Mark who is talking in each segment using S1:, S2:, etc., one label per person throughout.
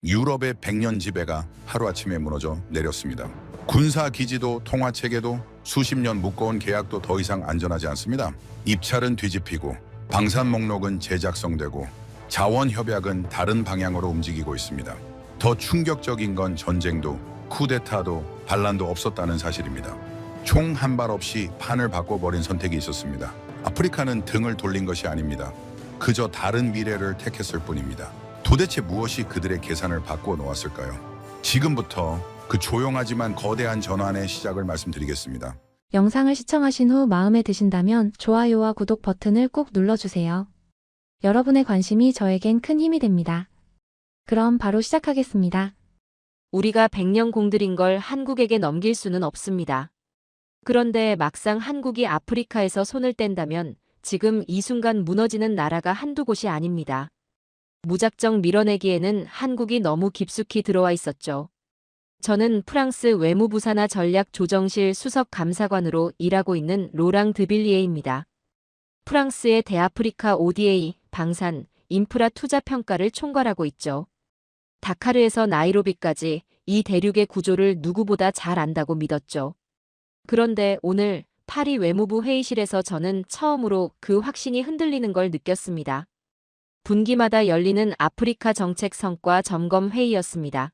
S1: 유럽의 백년 지배가 하루아침에 무너져 내렸습니다. 군사 기지도 통화체계도 수십 년 묶어온 계약도 더 이상 안전하지 않습니다. 입찰은 뒤집히고 방산 목록은 재작성되고 자원 협약은 다른 방향으로 움직이고 있습니다. 더 충격적인 건 전쟁도 쿠데타도 반란도 없었다는 사실입니다. 총 한 발 없이 판을 바꿔버린 선택이 있었습니다. 아프리카는 등을 돌린 것이 아닙니다. 그저 다른 미래를 택했을 뿐입니다. 도대체 무엇이 그들의 계산을 바꾸어 놓았을까요? 지금부터 그 조용하지만 거대한 전환의 시작을 말씀드리겠습니다.
S2: 영상을 시청하신 후 마음에 드신다면 좋아요와 구독 버튼을 꼭 눌러주세요. 여러분의 관심이 저에겐 큰 힘이 됩니다. 그럼 바로 시작하겠습니다.
S3: 우리가 100년 공들인 걸 한국에게 넘길 수는 없습니다. 그런데 막상 한국이 아프리카에서 손을 뗀다면 지금 이 순간 무너지는 나라가 한두 곳이 아닙니다. 무작정 밀어내기에는 한국이 너무 깊숙이 들어와 있었죠. 저는 프랑스 외무부 산하 전략조정실 수석 감사관으로 일하고 있는 로랑 드빌리에입니다. 프랑스의 대아프리카 ODA, 방산, 인프라 투자 평가를 총괄하고 있죠. 다카르에서 나이로비까지 이 대륙의 구조를 누구보다 잘 안다고 믿었죠. 그런데 오늘 파리 외무부 회의실에서 저는 처음으로 그 확신이 흔들리는 걸 느꼈습니다. 분기마다 열리는 아프리카 정책 성과 점검 회의였습니다.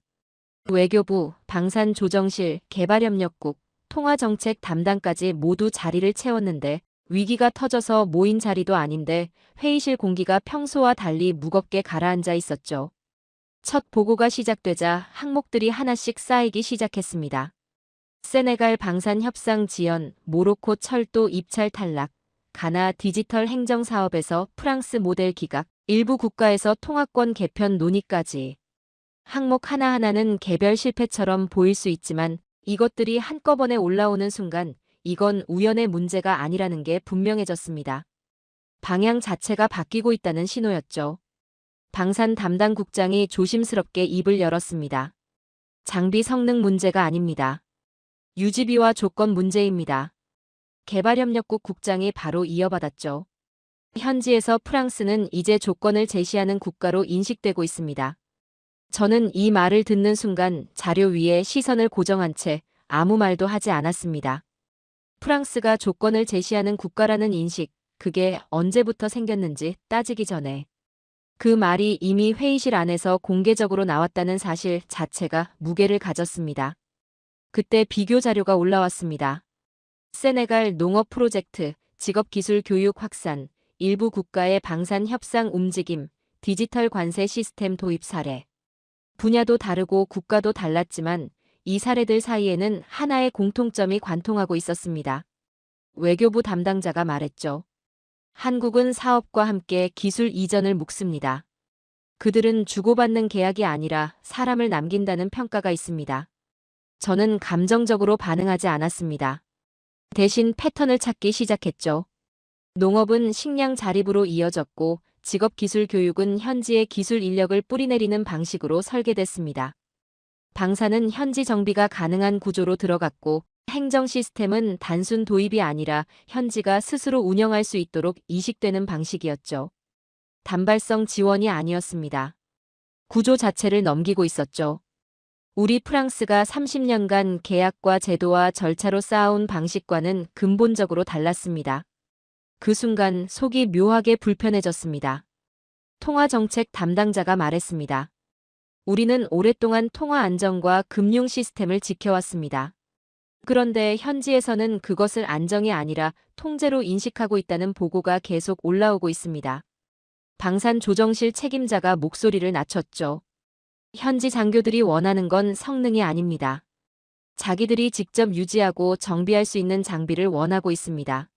S3: 외교부, 방산조정실, 개발협력국, 통화정책 담당까지 모두 자리를 채웠는데 위기가 터져서 모인 자리도 아닌데 회의실 공기가 평소와 달리 무겁게 가라앉아 있었죠. 첫 보고가 시작되자 항목들이 하나씩 쌓이기 시작했습니다. 세네갈 방산 협상 지연, 모로코 철도 입찰 탈락, 가나 디지털 행정 사업에서 프랑스 모델 기각, 일부 국가에서 통화권 개편 논의까지. 항목 하나하나는 개별 실패처럼 보일 수 있지만 이것들이 한꺼번에 올라오는 순간 이건 우연의 문제가 아니라는 게 분명해졌습니다. 방향 자체가 바뀌고 있다는 신호였죠. 방산 담당 국장이 조심스럽게 입을 열었습니다. 장비 성능 문제가 아닙니다. 유지비와 조건 문제입니다. 개발협력국 국장이 바로 이어받았죠. 현지에서 프랑스는 이제 조건을 제시하는 국가로 인식되고 있습니다. 저는 이 말을 듣는 순간 자료 위에 시선을 고정한 채 아무 말도 하지 않았습니다. 프랑스가 조건을 제시하는 국가라는 인식, 그게 언제부터 생겼는지 따지기 전에. 그 말이 이미 회의실 안에서 공개적으로 나왔다는 사실 자체가 무게를 가졌습니다. 그때 비교 자료가 올라왔습니다. 세네갈 농업 프로젝트, 직업기술 교육 확산, 일부 국가의 방산 협상 움직임, 디지털 관세 시스템 도입 사례. 분야도 다르고 국가도 달랐지만 이 사례들 사이에는 하나의 공통점이 관통하고 있었습니다. 외교부 담당자가 말했죠. 한국은 사업과 함께 기술 이전을 묵습니다. 그들은 주고받는 계약이 아니라 사람을 남긴다는 평가가 있습니다. 저는 감정적으로 반응하지 않았습니다. 대신 패턴을 찾기 시작했죠. 농업은 식량 자립으로 이어졌고 직업기술 교육은 현지의 기술 인력을 뿌리내리는 방식으로 설계됐습니다. 방산은 현지 정비가 가능한 구조로 들어갔고 행정 시스템은 단순 도입이 아니라 현지가 스스로 운영할 수 있도록 이식되는 방식이었죠. 단발성 지원이 아니었습니다. 구조 자체를 넘기고 있었죠. 우리 프랑스가 30년간 계약과 제도와 절차로 쌓아온 방식과는 근본적으로 달랐습니다. 그 순간 속이 묘하게 불편해졌습니다. 통화정책 담당자가 말했습니다. 우리는 오랫동안 통화 안정과 금융 시스템을 지켜왔습니다. 그런데 현지에서는 그것을 안정이 아니라 통제로 인식하고 있다는 보고가 계속 올라오고 있습니다. 방산조정실 책임자가 목소리를 낮췄죠. 현지 장교들이 원하는 건 성능이 아닙니다. 자기들이 직접 유지하고 정비할 수 있는 장비를 원하고 있습니다.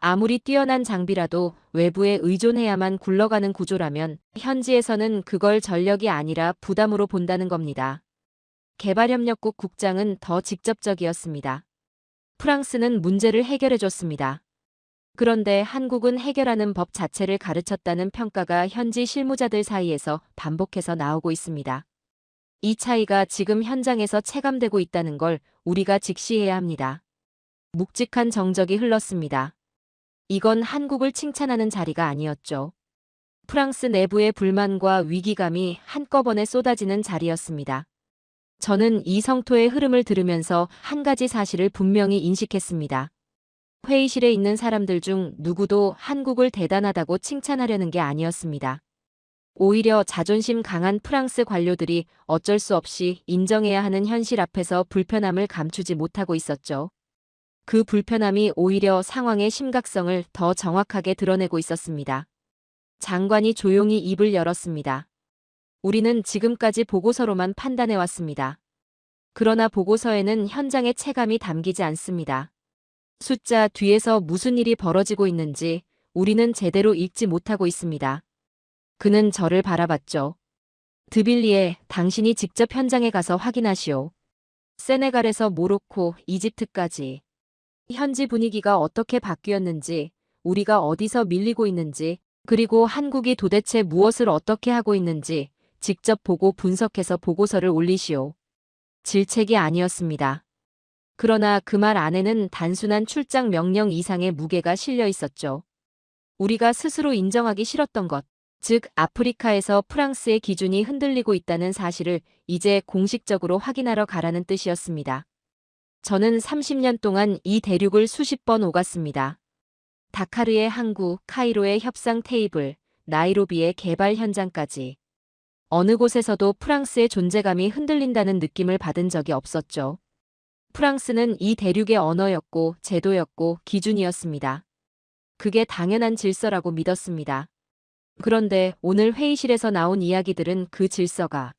S3: 아무리 뛰어난 장비라도 외부에 의존해야만 굴러가는 구조라면 현지에서는 그걸 전력이 아니라 부담으로 본다는 겁니다. 개발협력국 국장은 더 직접적이었습니다. 프랑스는 문제를 해결해줬습니다. 그런데 한국은 해결하는 법 자체를 가르쳤다는 평가가 현지 실무자들 사이에서 반복해서 나오고 있습니다. 이 차이가 지금 현장에서 체감되고 있다는 걸 우리가 직시해야 합니다. 묵직한 정적이 흘렀습니다. 이건 한국을 칭찬하는 자리가 아니었죠. 프랑스 내부의 불만과 위기감이 한꺼번에 쏟아지는 자리였습니다. 저는 이 성토의 흐름을 들으면서 한 가지 사실을 분명히 인식했습니다. 회의실에 있는 사람들 중 누구도 한국을 대단하다고 칭찬하려는 게 아니었습니다. 오히려 자존심 강한 프랑스 관료들이 어쩔 수 없이 인정해야 하는 현실 앞에서 불편함을 감추지 못하고 있었죠. 그 불편함이 오히려 상황의 심각성을 더 정확하게 드러내고 있었습니다. 장관이 조용히 입을 열었습니다. 우리는 지금까지 보고서로만 판단해왔습니다. 그러나 보고서에는 현장의 체감이 담기지 않습니다. 숫자 뒤에서 무슨 일이 벌어지고 있는지 우리는 제대로 읽지 못하고 있습니다. 그는 저를 바라봤죠. 드빌리에 당신이 직접 현장에 가서 확인하시오. 세네갈에서 모로코, 이집트까지. 현지 분위기가 어떻게 바뀌었는지, 우리가 어디서 밀리고 있는지, 그리고 한국이 도대체 무엇을 어떻게 하고 있는지 직접 보고 분석해서 보고서를 올리시오. 질책이 아니었습니다. 그러나 그 말 안에는 단순한 출장 명령 이상의 무게가 실려 있었죠. 우리가 스스로 인정하기 싫었던 것, 즉 아프리카에서 프랑스의 기준이 흔들리고 있다는 사실을 이제 공식적으로 확인하러 가라는 뜻이었습니다. 저는 30년 동안 이 대륙을 수십 번 오갔습니다. 다카르의 항구, 카이로의 협상 테이블, 나이로비의 개발 현장까지. 어느 곳에서도 프랑스의 존재감이 흔들린다는 느낌을 받은 적이 없었죠. 프랑스는 이 대륙의 언어였고 제도였고 기준이었습니다. 그게 당연한 질서라고 믿었습니다. 그런데 오늘 회의실에서 나온 이야기들은 그 질서가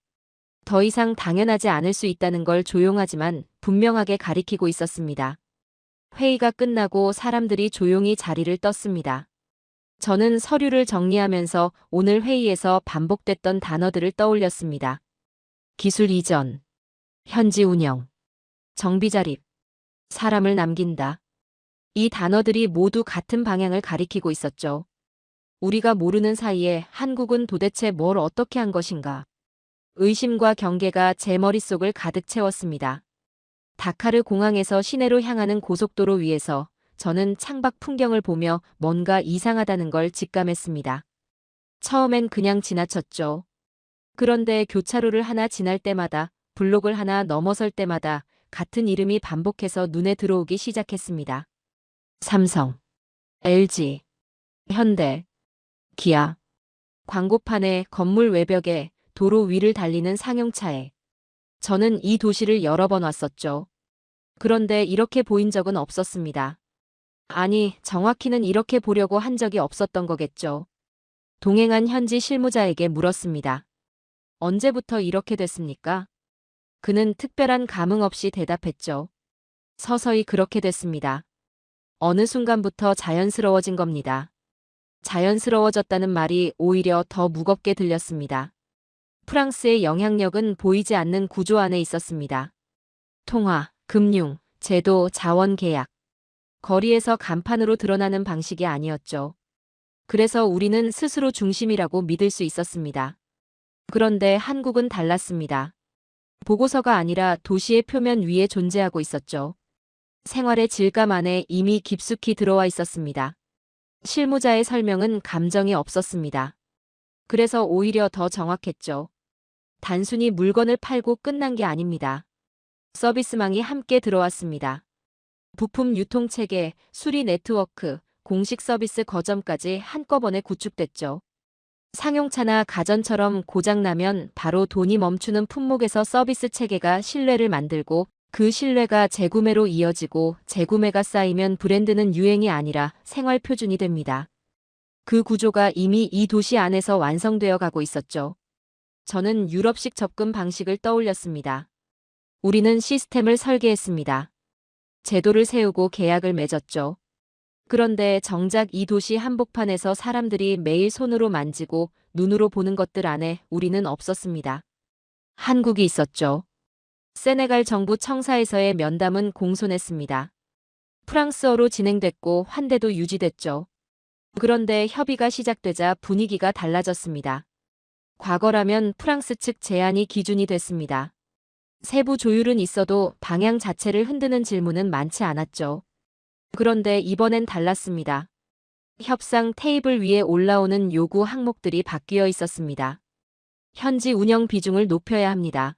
S3: 더 이상 당연하지 않을 수 있다는 걸 조용하지만 분명하게 가리키고 있었습니다. 회의가 끝나고 사람들이 조용히 자리를 떴습니다. 저는 서류를 정리하면서 오늘 회의에서 반복됐던 단어들을 떠올렸습니다. 기술 이전, 현지 운영, 정비 자립, 사람을 남긴다. 이 단어들이 모두 같은 방향을 가리키고 있었죠. 우리가 모르는 사이에 한국은 도대체 뭘 어떻게 한 것인가. 의심과 경계가 제 머릿속을 가득 채웠습니다. 다카르 공항에서 시내로 향하는 고속도로 위에서 저는 창밖 풍경을 보며 뭔가 이상하다는 걸 직감했습니다. 처음엔 그냥 지나쳤죠. 그런데 교차로를 하나 지날 때마다, 블록을 하나 넘어설 때마다 같은 이름이 반복해서 눈에 들어오기 시작했습니다. 삼성, LG, 현대, 기아. 광고판에, 건물 외벽에, 도로 위를 달리는 상용차에. 저는 이 도시를 여러 번 왔었죠. 그런데 이렇게 보인 적은 없었습니다. 아니, 정확히는 이렇게 보려고 한 적이 없었던 거겠죠. 동행한 현지 실무자에게 물었습니다. 언제부터 이렇게 됐습니까? 그는 특별한 감흥 없이 대답했죠. 서서히 그렇게 됐습니다. 어느 순간부터 자연스러워진 겁니다. 자연스러워졌다는 말이 오히려 더 무겁게 들렸습니다. 프랑스의 영향력은 보이지 않는 구조 안에 있었습니다. 통화, 금융, 제도, 자원 계약. 거리에서 간판으로 드러나는 방식이 아니었죠. 그래서 우리는 스스로 중심이라고 믿을 수 있었습니다. 그런데 한국은 달랐습니다. 보고서가 아니라 도시의 표면 위에 존재하고 있었죠. 생활의 질감 안에 이미 깊숙이 들어와 있었습니다. 실무자의 설명은 감정이 없었습니다. 그래서 오히려 더 정확했죠. 단순히 물건을 팔고 끝난 게 아닙니다. 서비스망이 함께 들어왔습니다. 부품 유통체계, 수리 네트워크, 공식 서비스 거점까지 한꺼번에 구축됐죠. 상용차나 가전처럼 고장나면 바로 돈이 멈추는 품목에서 서비스 체계가 신뢰를 만들고 그 신뢰가 재구매로 이어지고 재구매가 쌓이면 브랜드는 유행이 아니라 생활 표준이 됩니다. 그 구조가 이미 이 도시 안에서 완성되어 가고 있었죠. 저는 유럽식 접근 방식을 떠올렸습니다. 우리는 시스템을 설계했습니다. 제도를 세우고 계약을 맺었죠. 그런데 정작 이 도시 한복판에서 사람들이 매일 손으로 만지고 눈으로 보는 것들 안에 우리는 없었습니다. 한국이 있었죠. 세네갈 정부 청사에서의 면담은 공손했습니다. 프랑스어로 진행됐고 환대도 유지됐죠. 그런데 협의가 시작되자 분위기가 달라졌습니다. 과거라면 프랑스 측 제안이 기준이 됐습니다. 세부 조율은 있어도 방향 자체를 흔드는 질문은 많지 않았죠. 그런데 이번엔 달랐습니다. 협상 테이블 위에 올라오는 요구 항목들이 바뀌어 있었습니다. 현지 운영 비중을 높여야 합니다.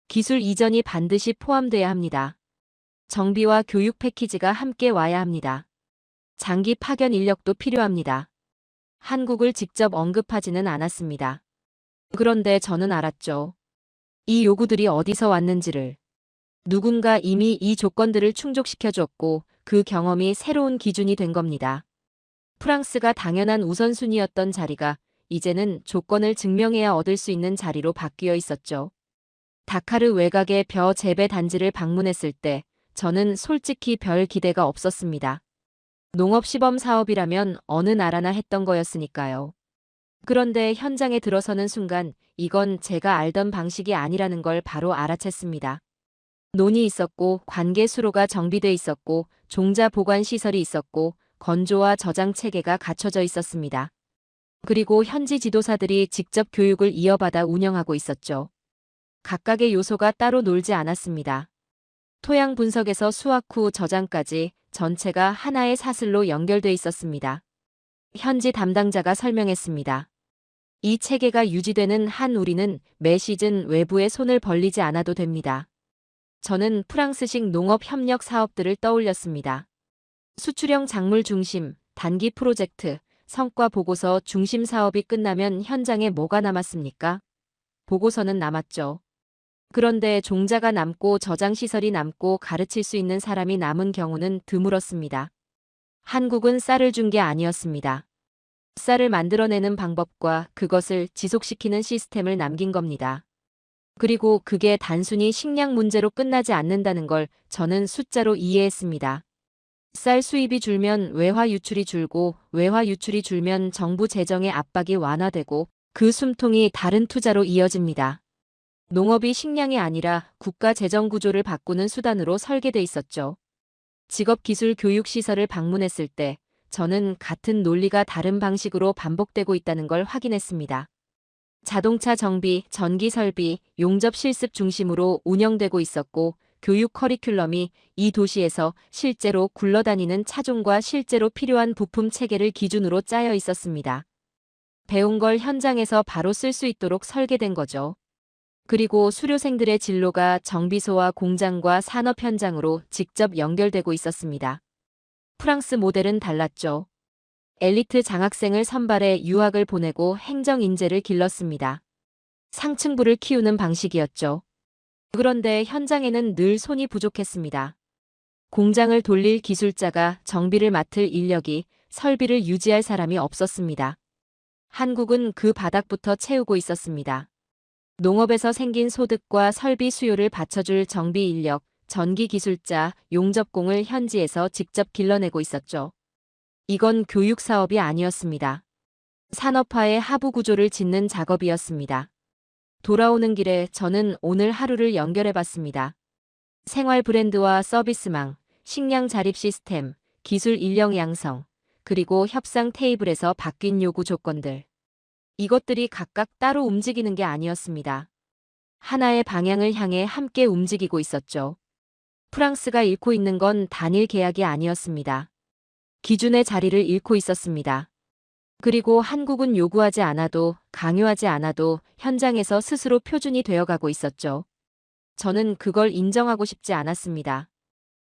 S3: 기술 이전이 반드시 포함돼야 합니다. 정비와 교육 패키지가 함께 와야 합니다. 장기 파견 인력도 필요합니다. 한국을 직접 언급하지는 않았습니다. 그런데 저는 알았죠. 이 요구들이 어디서 왔는지를. 누군가 이미 이 조건들을 충족시켜줬고 그 경험이 새로운 기준이 된 겁니다. 프랑스가 당연한 우선순위였던 자리가 이제는 조건을 증명해야 얻을 수 있는 자리로 바뀌어 있었죠. 다카르 외곽의 벼 재배 단지를 방문했을 때 저는 솔직히 별 기대가 없었습니다. 농업시범 사업이라면 어느 나라나 했던 거였으니까요. 그런데 현장에 들어서는 순간 이건 제가 알던 방식이 아니라는 걸 바로 알아챘습니다. 논이 있었고 관계 수로가 정비돼 있었고 종자 보관 시설이 있었고 건조와 저장 체계가 갖춰져 있었습니다. 그리고 현지 지도사들이 직접 교육을 이어받아 운영하고 있었죠. 각각의 요소가 따로 놀지 않았습니다. 토양 분석에서 수확 후 저장까지 전체가 하나의 사슬로 연결돼 있었습니다. 현지 담당자가 설명했습니다. 이 체계가 유지되는 한 우리는 매 시즌 외부에 손을 벌리지 않아도 됩니다. 저는 프랑스식 농업 협력 사업들을 떠올렸습니다. 수출형 작물 중심, 단기 프로젝트, 성과 보고서 중심 사업이 끝나면 현장에 뭐가 남았습니까? 보고서는 남았죠. 그런데 종자가 남고 저장시설이 남고 가르칠 수 있는 사람이 남은 경우는 드물었습니다. 한국은 쌀을 준 게 아니었습니다. 쌀을 만들어내는 방법과 그것을 지속시키는 시스템을 남긴 겁니다. 그리고 그게 단순히 식량 문제로 끝나지 않는다는 걸 저는 숫자로 이해했습니다. 쌀 수입이 줄면 외화 유출이 줄고 외화 유출이 줄면 정부 재정의 압박이 완화되고 그 숨통이 다른 투자로 이어집니다. 농업이 식량이 아니라 국가 재정 구조를 바꾸는 수단으로 설계돼 있었죠. 직업기술 교육시설을 방문했을 때 저는 같은 논리가 다른 방식으로 반복되고 있다는 걸 확인했습니다. 자동차 정비, 전기 설비, 용접 실습 중심으로 운영되고 있었고 교육 커리큘럼이 이 도시에서 실제로 굴러다니는 차종과 실제로 필요한 부품 체계를 기준으로 짜여 있었습니다. 배운 걸 현장에서 바로 쓸 수 있도록 설계된 거죠. 그리고 수료생들의 진로가 정비소와 공장과 산업 현장으로 직접 연결되고 있었습니다. 프랑스 모델은 달랐죠. 엘리트 장학생을 선발해 유학을 보내고 행정 인재를 길렀습니다. 상층부를 키우는 방식이었죠. 그런데 현장에는 늘 손이 부족했습니다. 공장을 돌릴 기술자가 정비를 맡을 인력이 설비를 유지할 사람이 없었습니다. 한국은 그 바닥부터 채우고 있었습니다. 농업에서 생긴 소득과 설비 수요를 받쳐줄 정비 인력, 전기 기술자, 용접공을 현지에서 직접 길러내고 있었죠. 이건 교육 사업이 아니었습니다. 산업화의 하부 구조를 짓는 작업이었습니다. 돌아오는 길에 저는 오늘 하루를 연결해봤습니다. 생활 브랜드와 서비스망, 식량 자립 시스템, 기술 인력 양성, 그리고 협상 테이블에서 바뀐 요구 조건들. 이것들이 각각 따로 움직이는 게 아니었습니다. 하나의 방향을 향해 함께 움직이고 있었죠. 프랑스가 잃고 있는 건 단일 계약이 아니었습니다. 기준의 자리를 잃고 있었습니다. 그리고 한국은 요구하지 않아도 강요하지 않아도 현장에서 스스로 표준이 되어가고 있었죠. 저는 그걸 인정하고 싶지 않았습니다.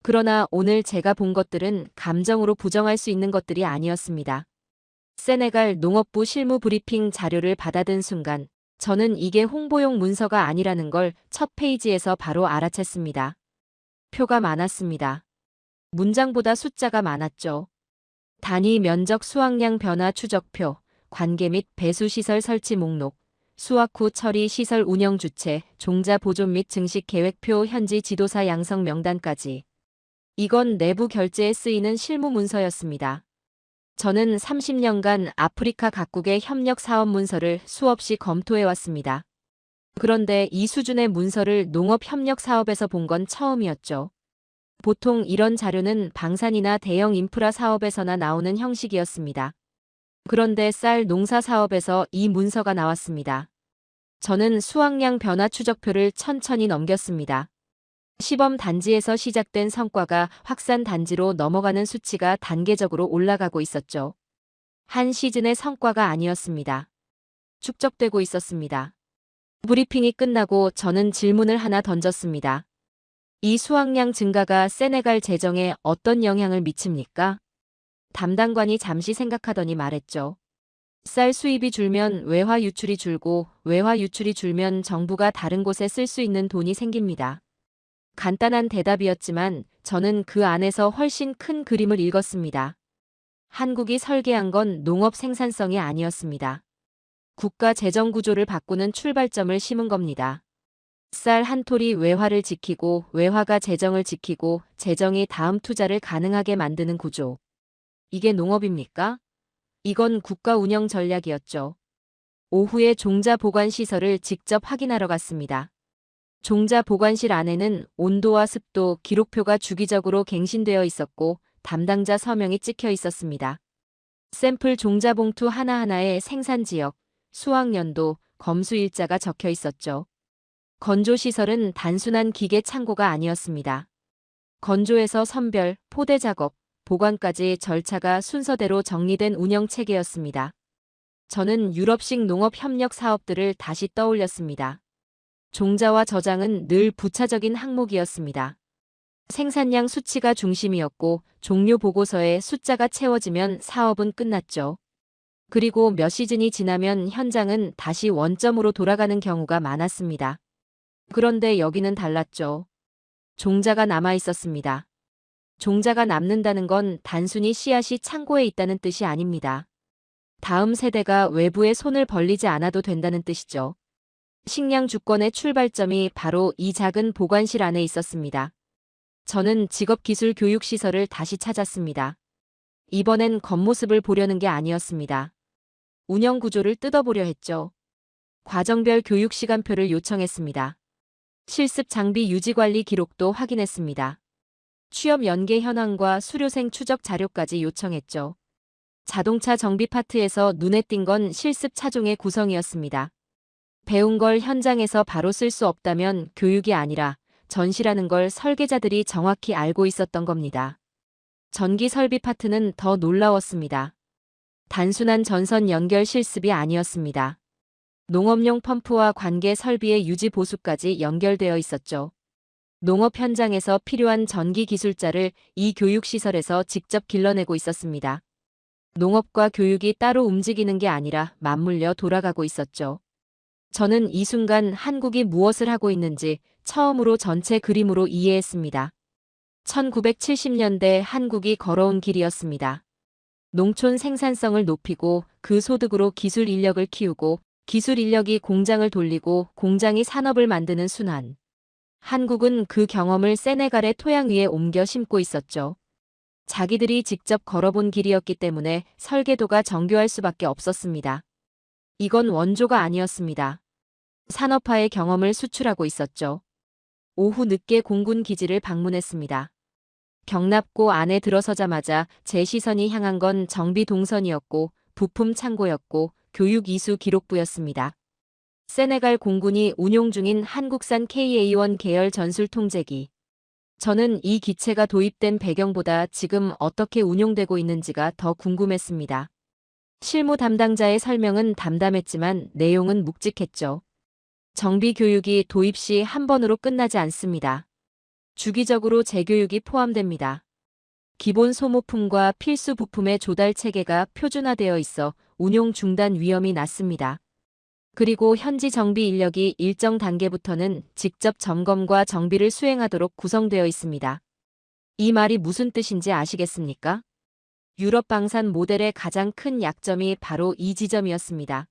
S3: 그러나 오늘 제가 본 것들은 감정으로 부정할 수 있는 것들이 아니었습니다. 세네갈 농업부 실무 브리핑 자료를 받아든 순간 저는 이게 홍보용 문서가 아니라는 걸 첫 페이지에서 바로 알아챘습니다. 표가 많았습니다. 문장보다 숫자가 많았죠. 단위 면적 수확량 변화 추적표, 관계 및 배수시설 설치 목록, 수확 후 처리 시설 운영 주체, 종자 보존 및 증식 계획표 현지 지도사 양성 명단까지. 이건 내부 결제에 쓰이는 실무 문서였습니다. 저는 30년간 아프리카 각국의 협력 사업 문서를 수없이 검토해왔습니다. 그런데 이 수준의 문서를 농업 협력 사업에서 본 건 처음이었죠. 보통 이런 자료는 방산이나 대형 인프라 사업에서나 나오는 형식이었습니다. 그런데 쌀 농사 사업에서 이 문서가 나왔습니다. 저는 수확량 변화 추적표를 천천히 넘겼습니다. 시범 단지에서 시작된 성과가 확산 단지로 넘어가는 수치가 단계적으로 올라가고 있었죠. 한 시즌의 성과가 아니었습니다. 축적되고 있었습니다. 브리핑이 끝나고 저는 질문을 하나 던졌습니다. 이 수확량 증가가 세네갈 재정에 어떤 영향을 미칩니까? 담당관이 잠시 생각하더니 말했죠. 쌀 수입이 줄면 외화 유출이 줄고 외화 유출이 줄면 정부가 다른 곳에 쓸 수 있는 돈이 생깁니다. 간단한 대답이었지만 저는 그 안에서 훨씬 큰 그림을 읽었습니다. 한국이 설계한 건 농업 생산성이 아니었습니다. 국가 재정 구조를 바꾸는 출발점을 심은 겁니다. 쌀 한 톨이 외화를 지키고 외화가 재정을 지키고 재정이 다음 투자를 가능하게 만드는 구조. 이게 농업입니까? 이건 국가 운영 전략이었죠. 오후에 종자 보관 시설을 직접 확인하러 갔습니다. 종자 보관실 안에는 온도와 습도 기록표가 주기적으로 갱신되어 있었고 담당자 서명이 찍혀 있었습니다. 샘플 종자 봉투 하나하나에 생산 지역, 수확 연도, 검수 일자가 적혀 있었죠. 건조 시설은 단순한 기계 창고가 아니었습니다. 건조에서 선별, 포대 작업, 보관까지 절차가 순서대로 정리된 운영 체계였습니다. 저는 유럽식 농업 협력 사업들을 다시 떠올렸습니다. 종자와 저장은 늘 부차적인 항목이었습니다. 생산량 수치가 중심이었고 종료 보고서에 숫자가 채워지면 사업은 끝났죠. 그리고 몇 시즌이 지나면 현장은 다시 원점으로 돌아가는 경우가 많았습니다. 그런데 여기는 달랐죠. 종자가 남아 있었습니다. 종자가 남는다는 건 단순히 씨앗이 창고에 있다는 뜻이 아닙니다. 다음 세대가 외부에 손을 벌리지 않아도 된다는 뜻이죠. 식량 주권의 출발점이 바로 이 작은 보관실 안에 있었습니다. 저는 직업기술 교육시설을 다시 찾았습니다. 이번엔 겉모습을 보려는 게 아니었습니다. 운영 구조를 뜯어보려 했죠. 과정별 교육 시간표를 요청했습니다. 실습 장비 유지 관리 기록도 확인했습니다. 취업 연계 현황과 수료생 추적 자료까지 요청했죠. 자동차 정비 파트에서 눈에 띈 건 실습 차종의 구성이었습니다. 배운 걸 현장에서 바로 쓸 수 없다면 교육이 아니라 전시라는 걸 설계자들이 정확히 알고 있었던 겁니다. 전기 설비 파트는 더 놀라웠습니다. 단순한 전선 연결 실습이 아니었습니다. 농업용 펌프와 관계 설비의 유지 보수까지 연결되어 있었죠. 농업 현장에서 필요한 전기 기술자를 이 교육시설에서 직접 길러내고 있었습니다. 농업과 교육이 따로 움직이는 게 아니라 맞물려 돌아가고 있었죠. 저는 이 순간 한국이 무엇을 하고 있는지 처음으로 전체 그림으로 이해했습니다. 1970년대 한국이 걸어온 길이었습니다. 농촌 생산성을 높이고 그 소득으로 기술 인력을 키우고 기술 인력이 공장을 돌리고 공장이 산업을 만드는 순환. 한국은 그 경험을 세네갈의 토양 위에 옮겨 심고 있었죠. 자기들이 직접 걸어본 길이었기 때문에 설계도가 정교할 수밖에 없었습니다. 이건 원조가 아니었습니다. 산업화의 경험을 수출하고 있었죠. 오후 늦게 공군 기지를 방문했습니다. 경납고 안에 들어서자마자 제 시선이 향한 건 정비 동선이었고 부품 창고였고 교육 이수 기록부였습니다. 세네갈 공군이 운용 중인 한국산 KA-1 계열 전술 통제기. 저는 이 기체가 도입된 배경보다 지금 어떻게 운용되고 있는지가 더 궁금했습니다. 실무 담당자의 설명은 담담했지만 내용은 묵직했죠. 정비 교육이 도입 시 한 번으로 끝나지 않습니다. 주기적으로 재교육이 포함됩니다. 기본 소모품과 필수 부품의 조달 체계가 표준화되어 있어 운용 중단 위험이 낮습니다. 그리고 현지 정비 인력이 일정 단계부터는 직접 점검과 정비를 수행하도록 구성되어 있습니다. 이 말이 무슨 뜻인지 아시겠습니까? 유럽 방산 모델의 가장 큰 약점이 바로 이 지점이었습니다.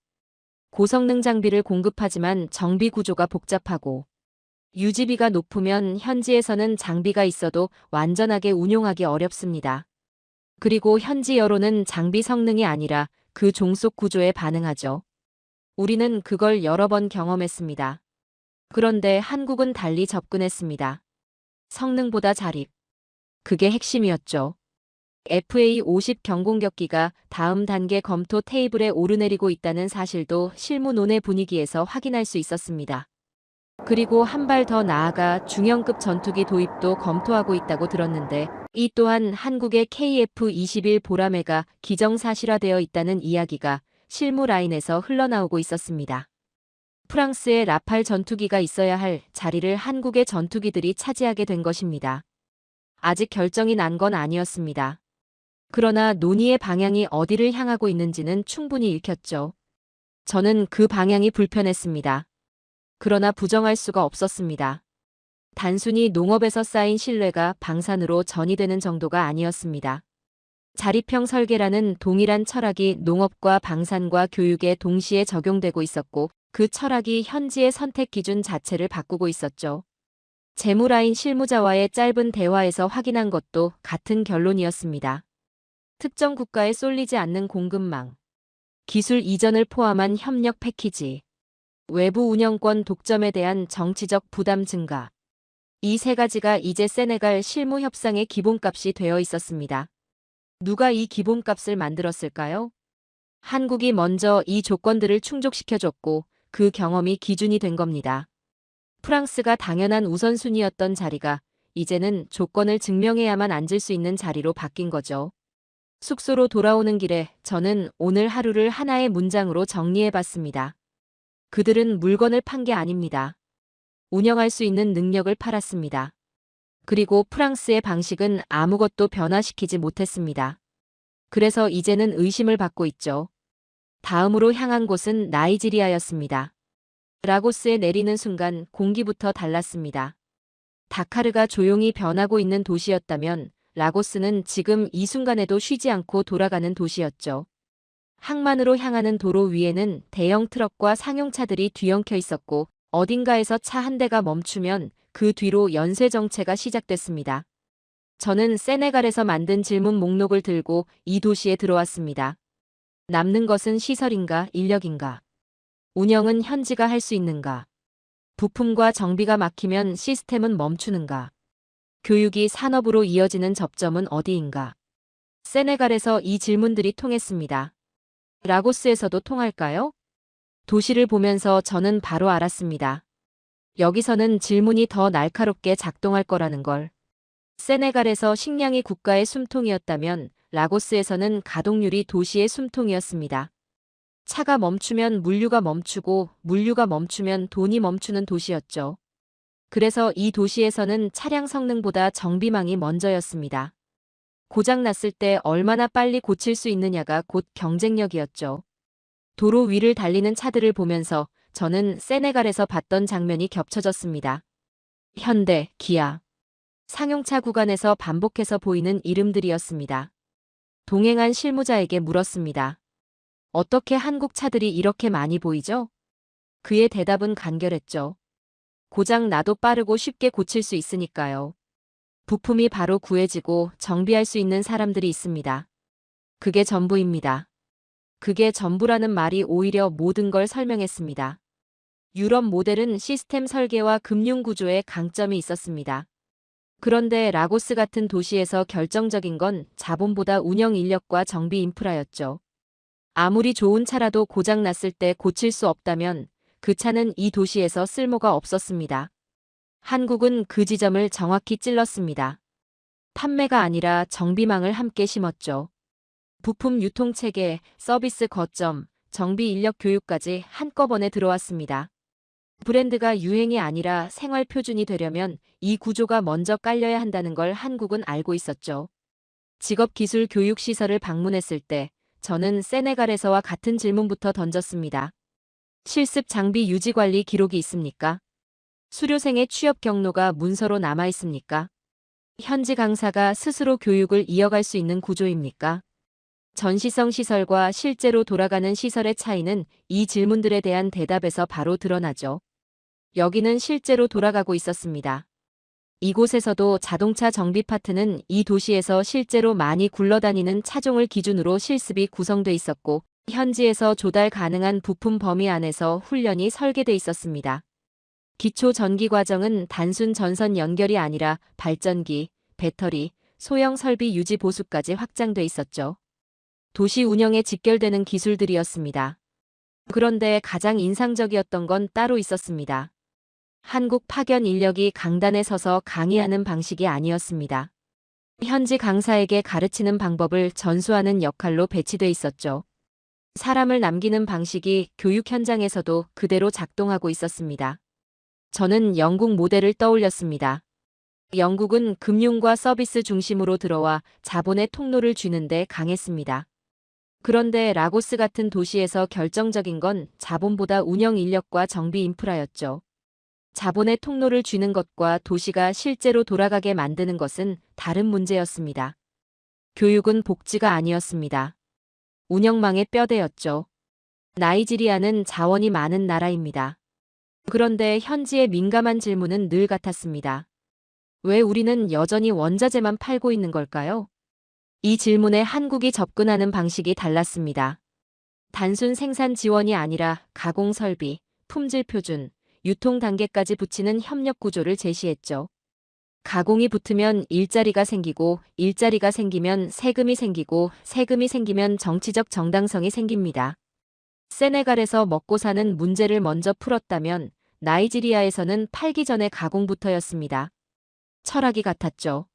S3: 고성능 장비를 공급하지만 정비 구조가 복잡하고 유지비가 높으면 현지에서는 장비가 있어도 완전하게 운용하기 어렵습니다. 그리고 현지 여론은 장비 성능이 아니라 그 종속 구조에 반응하죠. 우리는 그걸 여러 번 경험했습니다. 그런데 한국은 달리 접근했습니다. 성능보다 자립. 그게 핵심이었죠. FA50 경공격기가 다음 단계 검토 테이블에 오르내리고 있다는 사실도 실무 논의 분위기에서 확인할 수 있었습니다. 그리고 한 발 더 나아가 중형급 전투기 도입도 검토하고 있다고 들었는데 이 또한 한국의 KF-21 보라매가 기정사실화되어 있다는 이야기가 실무 라인에서 흘러나오고 있었습니다. 프랑스의 라팔 전투기가 있어야 할 자리를 한국의 전투기들이 차지하게 된 것입니다. 아직 결정이 난 건 아니었습니다. 그러나 논의의 방향이 어디를 향하고 있는지는 충분히 읽혔죠. 저는 그 방향이 불편했습니다. 그러나 부정할 수가 없었습니다. 단순히 농업에서 쌓인 신뢰가 방산으로 전이되는 정도가 아니었습니다. 자립형 설계라는 동일한 철학이 농업과 방산과 교육에 동시에 적용되고 있었고 그 철학이 현지의 선택 기준 자체를 바꾸고 있었죠. 재무라인 실무자와의 짧은 대화에서 확인한 것도 같은 결론이었습니다. 특정 국가에 쏠리지 않는 공급망, 기술 이전을 포함한 협력 패키지, 외부 운영권 독점에 대한 정치적 부담 증가. 이 세 가지가 이제 세네갈 실무 협상의 기본값이 되어 있었습니다. 누가 이 기본값을 만들었을까요? 한국이 먼저 이 조건들을 충족시켜줬고 그 경험이 기준이 된 겁니다. 프랑스가 당연한 우선순위였던 자리가 이제는 조건을 증명해야만 앉을 수 있는 자리로 바뀐 거죠. 숙소로 돌아오는 길에 저는 오늘 하루를 하나의 문장으로 정리해봤습니다. 그들은 물건을 판 게 아닙니다. 운영할 수 있는 능력을 팔았습니다. 그리고 프랑스의 방식은 아무것도 변화시키지 못했습니다. 그래서 이제는 의심을 받고 있죠. 다음으로 향한 곳은 나이지리아였습니다. 라고스에 내리는 순간 공기부터 달랐습니다. 다카르가 조용히 변하고 있는 도시였다면 라고스는 지금 이 순간에도 쉬지 않고 돌아가는 도시였죠. 항만으로 향하는 도로 위에는 대형 트럭과 상용차들이 뒤엉켜 있었고 어딘가에서 차 한 대가 멈추면 그 뒤로 연쇄 정체가 시작됐습니다. 저는 세네갈에서 만든 질문 목록을 들고 이 도시에 들어왔습니다. 남는 것은 시설인가, 인력인가? 운영은 현지가 할 수 있는가? 부품과 정비가 막히면 시스템은 멈추는가? 교육이 산업으로 이어지는 접점은 어디인가? 세네갈에서 이 질문들이 통했습니다. 라고스에서도 통할까요? 도시를 보면서 저는 바로 알았습니다. 여기서는 질문이 더 날카롭게 작동할 거라는 걸. 세네갈에서 식량이 국가의 숨통이었다면 라고스에서는 가동률이 도시의 숨통이었습니다. 차가 멈추면 물류가 멈추고 물류가 멈추면 돈이 멈추는 도시였죠. 그래서 이 도시에서는 차량 성능보다 정비망이 먼저였습니다. 고장 났을 때 얼마나 빨리 고칠 수 있느냐가 곧 경쟁력이었죠. 도로 위를 달리는 차들을 보면서 저는 세네갈에서 봤던 장면이 겹쳐졌습니다. 현대, 기아. 상용차 구간에서 반복해서 보이는 이름들이었습니다. 동행한 실무자에게 물었습니다. 어떻게 한국 차들이 이렇게 많이 보이죠? 그의 대답은 간결했죠. 고장 나도 빠르고 쉽게 고칠 수 있으니까요. 부품이 바로 구해지고 정비할 수 있는 사람들이 있습니다. 그게 전부입니다. 그게 전부라는 말이 오히려 모든 걸 설명했습니다. 유럽 모델은 시스템 설계와 금융 구조에 강점이 있었습니다. 그런데 라고스 같은 도시에서 결정적인 건 자본보다 운영 인력과 정비 인프라였죠. 아무리 좋은 차라도 고장 났을 때 고칠 수 없다면 그 차는 이 도시에서 쓸모가 없었습니다. 한국은 그 지점을 정확히 찔렀습니다. 판매가 아니라 정비망을 함께 심었죠. 부품 유통체계, 서비스 거점, 정비 인력 교육까지 한꺼번에 들어왔습니다. 브랜드가 유행이 아니라 생활 표준이 되려면 이 구조가 먼저 깔려야 한다는 걸 한국은 알고 있었죠. 직업기술 교육시설을 방문했을 때 저는 세네갈에서와 같은 질문부터 던졌습니다. 실습 장비 유지 관리 기록이 있습니까? 수료생의 취업 경로가 문서로 남아 있습니까? 현지 강사가 스스로 교육을 이어갈 수 있는 구조입니까? 전시성 시설과 실제로 돌아가는 시설의 차이는 이 질문들에 대한 대답에서 바로 드러나죠. 여기는 실제로 돌아가고 있었습니다. 이곳에서도 자동차 정비 파트는 이 도시에서 실제로 많이 굴러다니는 차종을 기준으로 실습이 구성돼 있었고 현지에서 조달 가능한 부품 범위 안에서 훈련이 설계돼 있었습니다. 기초 전기 과정은 단순 전선 연결이 아니라 발전기, 배터리, 소형 설비 유지 보수까지 확장돼 있었죠. 도시 운영에 직결되는 기술들이었습니다. 그런데 가장 인상적이었던 건 따로 있었습니다. 한국 파견 인력이 강단에 서서 강의하는 방식이 아니었습니다. 현지 강사에게 가르치는 방법을 전수하는 역할로 배치돼 있었죠. 사람을 남기는 방식이 교육 현장에서도 그대로 작동하고 있었습니다. 저는 영국 모델을 떠올렸습니다. 영국은 금융과 서비스 중심으로 들어와 자본의 통로를 쥐는데 강했습니다. 그런데 라고스 같은 도시에서 결정적인 건 자본보다 운영 인력과 정비 인프라였죠. 자본의 통로를 쥐는 것과 도시가 실제로 돌아가게 만드는 것은 다른 문제였습니다. 교육은 복지가 아니었습니다. 운영망의 뼈대였죠. 나이지리아는 자원이 많은 나라입니다. 그런데 현지의 민감한 질문은 늘 같았습니다. 왜 우리는 여전히 원자재만 팔고 있는 걸까요? 이 질문에 한국이 접근하는 방식이 달랐습니다. 단순 생산 지원이 아니라 가공 설비, 품질 표준, 유통 단계까지 붙이는 협력 구조를 제시했죠. 가공이 붙으면 일자리가 생기고, 일자리가 생기면 세금이 생기고, 세금이 생기면 정치적 정당성이 생깁니다. 세네갈에서 먹고 사는 문제를 먼저 풀었다면 나이지리아에서는 팔기 전에 가공부터였습니다. 철학이 같았죠.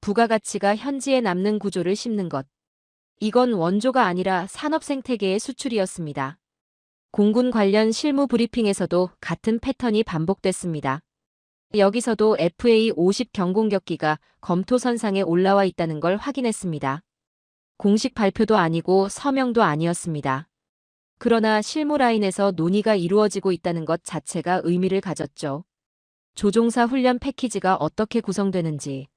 S3: 부가가치가 현지에 남는 구조를 심는 것. 이건 원조가 아니라 산업 생태계의 수출이었습니다. 공군 관련 실무 브리핑에서도 같은 패턴이 반복됐습니다. 여기서도 FA50 경공격기가 검토선상에 올라와 있다는 걸 확인했습니다. 공식 발표도 아니고 서명도 아니었습니다. 그러나 실무 라인에서 논의가 이루어지고 있다는 것 자체가 의미를 가졌죠. 조종사 훈련 패키지가 어떻게 구성되는지,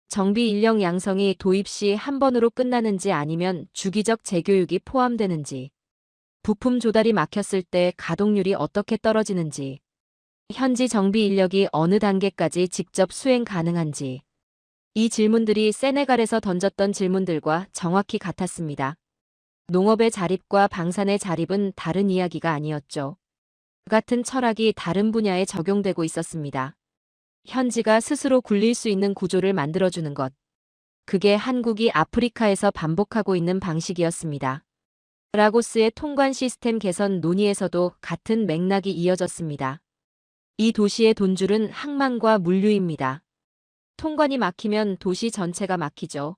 S3: 정비 인력 양성이 도입 시 한 번으로 끝나는지 아니면 주기적 재교육이 포함되는지, 부품 조달이 막혔을 때 가동률이 어떻게 떨어지는지, 현지 정비 인력이 어느 단계까지 직접 수행 가능한지. 이 질문들이 세네갈에서 던졌던 질문들과 정확히 같았습니다. 농업의 자립과 방산의 자립은 다른 이야기가 아니었죠. 같은 철학이 다른 분야에 적용되고 있었습니다. 현지가 스스로 굴릴 수 있는 구조를 만들어주는 것. 그게 한국이 아프리카에서 반복하고 있는 방식이었습니다. 라고스의 통관 시스템 개선 논의에서도 같은 맥락이 이어졌습니다. 이 도시의 돈줄은 항만과 물류입니다. 통관이 막히면 도시 전체가 막히죠.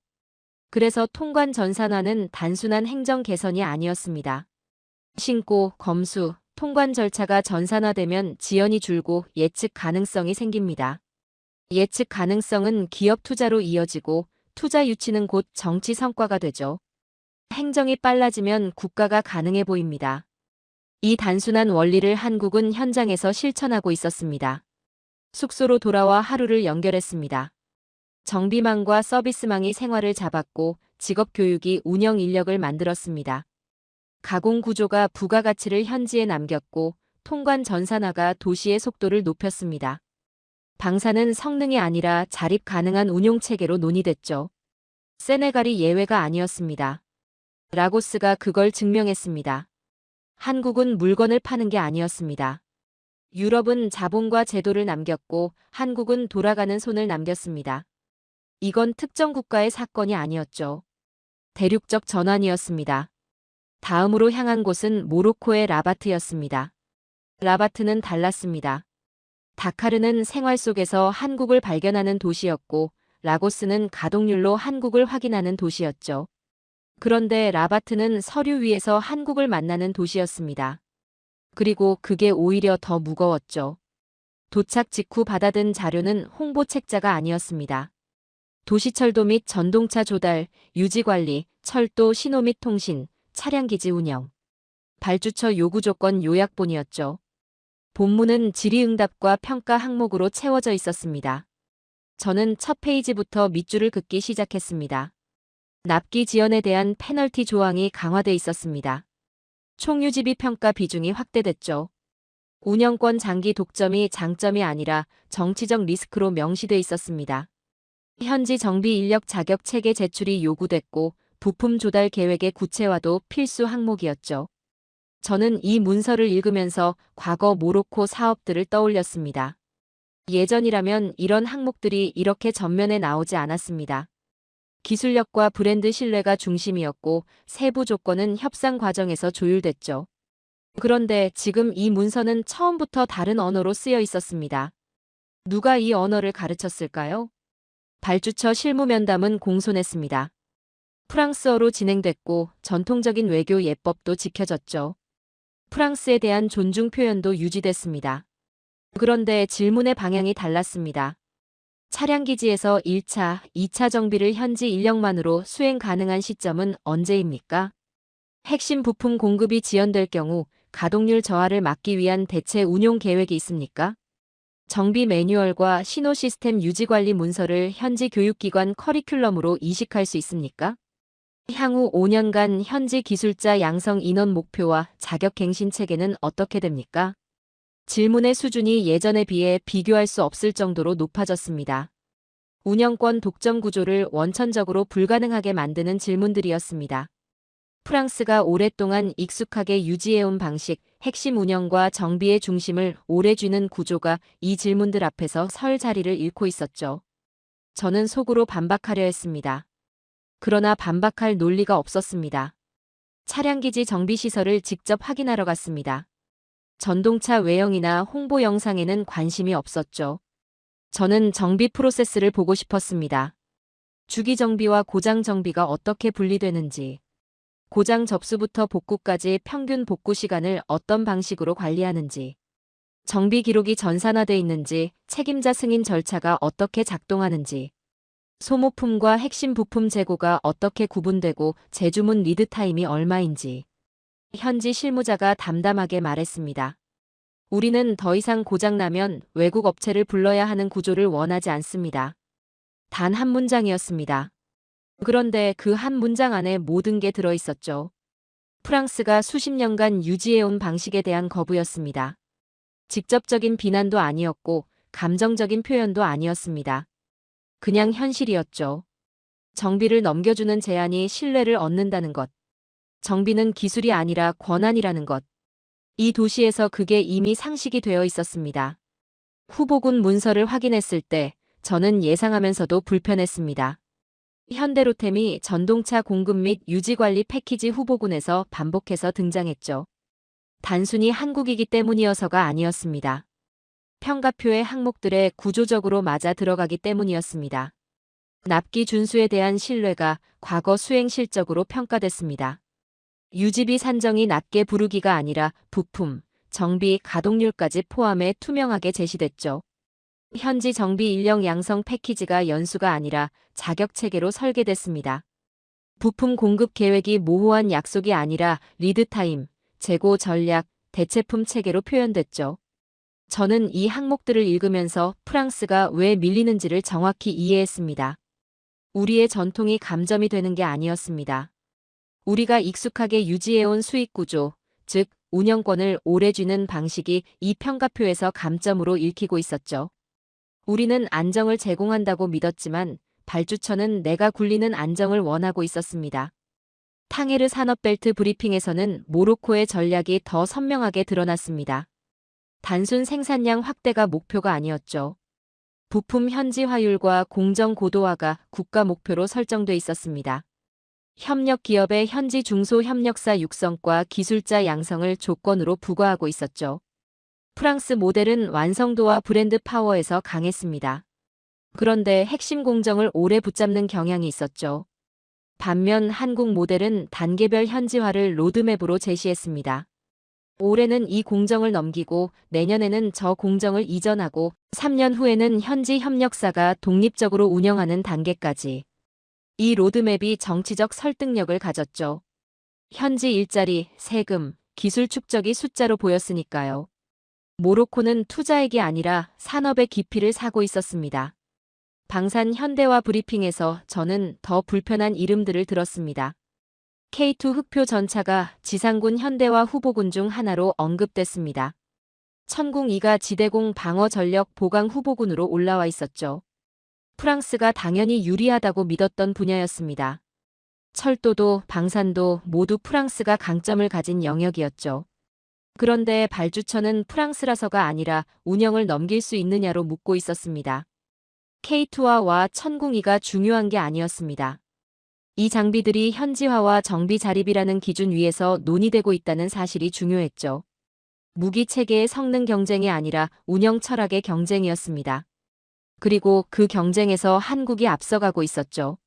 S3: 그래서 통관 전산화는 단순한 행정 개선이 아니었습니다. 신고, 검수, 통관 절차가 전산화되면 지연이 줄고 예측 가능성이 생깁니다. 예측 가능성은 기업 투자로 이어지고 투자 유치는 곧 정치 성과가 되죠. 행정이 빨라지면 국가가 가능해 보입니다. 이 단순한 원리를 한국은 현장에서 실천하고 있었습니다. 숙소로 돌아와 하루를 연결했습니다. 정비망과 서비스망이 생활을 잡았고 직업교육이 운영 인력을 만들었습니다. 가공 구조가 부가가치를 현지에 남겼고 통관 전산화가 도시의 속도를 높였습니다. 방산은 성능이 아니라 자립 가능한 운용체계로 논의됐죠. 세네갈이 예외가 아니었습니다. 라고스가 그걸 증명했습니다. 한국은 물건을 파는 게 아니었습니다. 유럽은 자본과 제도를 남겼고 한국은 돌아가는 손을 남겼습니다. 이건 특정 국가의 사건이 아니었죠. 대륙적 전환이었습니다. 다음으로 향한 곳은 모로코의 라바트였습니다. 라바트는 달랐습니다. 다카르는 생활 속에서 한국을 발견하는 도시였고 라고스는 가동률로 한국을 확인하는 도시였죠. 그런데 라바트는 서류 위에서 한국을 만나는 도시였습니다. 그리고 그게 오히려 더 무거웠죠. 도착 직후 받아든 자료는 홍보 책자가 아니었습니다. 도시철도 및 전동차 조달, 유지관리, 철도, 신호 및 통신, 차량기지 운영, 발주처 요구조건 요약본이었죠. 본문은 질의응답과 평가 항목으로 채워져 있었습니다. 저는 첫 페이지부터 밑줄을 긋기 시작했습니다. 납기 지연에 대한 페널티 조항이 강화돼 있었습니다. 총유지비 평가 비중이 확대됐죠. 운영권 장기 독점이 장점이 아니라 정치적 리스크로 명시돼 있었습니다. 현지 정비 인력 자격 체계 제출이 요구됐고 부품 조달 계획의 구체화도 필수 항목이었죠. 저는 이 문서를 읽으면서 과거 모로코 사업들을 떠올렸습니다. 예전이라면 이런 항목들이 이렇게 전면에 나오지 않았습니다. 기술력과 브랜드 신뢰가 중심이었고 세부 조건은 협상 과정에서 조율됐죠. 그런데 지금 이 문서는 처음부터 다른 언어로 쓰여 있었습니다. 누가 이 언어를 가르쳤을까요? 발주처 실무면담은 공손했습니다. 프랑스어로 진행됐고 전통적인 외교 예법도 지켜졌죠. 프랑스에 대한 존중 표현도 유지됐습니다. 그런데 질문의 방향이 달랐습니다. 차량 기지에서 1차, 2차 정비를 현지 인력만으로 수행 가능한 시점은 언제입니까? 핵심 부품 공급이 지연될 경우 가동률 저하를 막기 위한 대체 운용 계획이 있습니까? 정비 매뉴얼과 신호 시스템 유지 관리 문서를 현지 교육기관 커리큘럼으로 이식할 수 있습니까? 향후 5년간 현지 기술자 양성 인원 목표와 자격 갱신 체계는 어떻게 됩니까? 질문의 수준이 예전에 비해 비교할 수 없을 정도로 높아졌습니다. 운영권 독점 구조를 원천적으로 불가능하게 만드는 질문들이었습니다. 프랑스가 오랫동안 익숙하게 유지해온 방식, 핵심 운영과 정비의 중심을 오래 쥐는 구조가 이 질문들 앞에서 설 자리를 잃고 있었죠. 저는 속으로 반박하려 했습니다. 그러나 반박할 논리가 없었습니다. 차량기지 정비시설을 직접 확인하러 갔습니다. 전동차 외형이나 홍보 영상에는 관심이 없었죠. 저는 정비 프로세스를 보고 싶었습니다. 주기 정비와 고장 정비가 어떻게 분리되는지, 고장 접수부터 복구까지 평균 복구 시간을 어떤 방식으로 관리하는지, 정비 기록이 전산화돼 있는지, 책임자 승인 절차가 어떻게 작동하는지, 소모품과 핵심 부품 재고가 어떻게 구분되고 재주문 리드 타임이 얼마인지. 현지 실무자가 담담하게 말했습니다. 우리는 더 이상 고장나면 외국 업체를 불러야 하는 구조를 원하지 않습니다. 단 한 문장이었습니다. 그런데 그 한 문장 안에 모든 게 들어있었죠. 프랑스가 수십 년간 유지해온 방식에 대한 거부였습니다. 직접적인 비난도 아니었고 감정적인 표현도 아니었습니다. 그냥 현실이었죠. 정비를 넘겨주는 제안이 신뢰를 얻는다는 것. 정비는 기술이 아니라 권한이라는 것. 이 도시에서 그게 이미 상식이 되어 있었습니다. 후보군 문서를 확인했을 때 저는 예상하면서도 불편했습니다. 현대로템이 전동차 공급 및 유지관리 패키지 후보군에서 반복해서 등장했죠. 단순히 한국이기 때문이어서가 아니었습니다. 평가표의 항목들에 구조적으로 맞아 들어가기 때문이었습니다. 납기 준수에 대한 신뢰가 과거 수행 실적으로 평가됐습니다. 유지비 산정이 낮게 부르기가 아니라 부품, 정비, 가동률까지 포함해 투명하게 제시됐죠. 현지 정비 인력 양성 패키지가 연수가 아니라 자격 체계로 설계됐습니다. 부품 공급 계획이 모호한 약속이 아니라 리드 타임, 재고 전략, 대체품 체계로 표현됐죠. 저는 이 항목들을 읽으면서 프랑스가 왜 밀리는지를 정확히 이해했습니다. 우리의 전통이 감점이 되는 게 아니었습니다. 우리가 익숙하게 유지해온 수익 구조, 즉 운영권을 오래 쥐는 방식이 이 평가표에서 감점으로 읽히고 있었죠. 우리는 안정을 제공한다고 믿었지만 발주처는 내가 굴리는 안정을 원하고 있었습니다. 탕헤르 산업벨트 브리핑에서는 모로코의 전략이 더 선명하게 드러났습니다. 단순 생산량 확대가 목표가 아니었죠. 부품 현지화율과 공정 고도화가 국가 목표로 설정돼 있었습니다. 협력 기업의 현지 중소협력사 육성과 기술자 양성을 조건으로 부과하고 있었죠. 프랑스 모델은 완성도와 브랜드 파워에서 강했습니다. 그런데 핵심 공정을 오래 붙잡는 경향이 있었죠. 반면 한국 모델은 단계별 현지화를 로드맵으로 제시했습니다. 올해는 이 공정을 넘기고 내년에는 저 공정을 이전하고 3년 후에는 현지 협력사가 독립적으로 운영하는 단계까지. 이 로드맵이 정치적 설득력을 가졌죠. 현지 일자리, 세금, 기술 축적이 숫자로 보였으니까요. 모로코는 투자액이 아니라 산업의 깊이를 사고 있었습니다. 방산 현대화 브리핑에서 저는 더 불편한 이름들을 들었습니다. K2 흑표 전차가 지상군 현대화 후보군 중 하나로 언급됐습니다. 천궁2가 지대공 방어 전력 보강 후보군으로 올라와 있었죠. 프랑스가 당연히 유리하다고 믿었던 분야였습니다. 철도도 방산도 모두 프랑스가 강점을 가진 영역이었죠. 그런데 발주처는 프랑스라서가 아니라 운영을 넘길 수 있느냐로 묻고 있었습니다. K2와 천궁2가 중요한 게 아니었습니다. 이 장비들이 현지화와 정비 자립이라는 기준 위에서 논의되고 있다는 사실이 중요했죠. 무기 체계의 성능 경쟁이 아니라 운영 철학의 경쟁이었습니다. 그리고 그 경쟁에서 한국이 앞서가고 있었죠.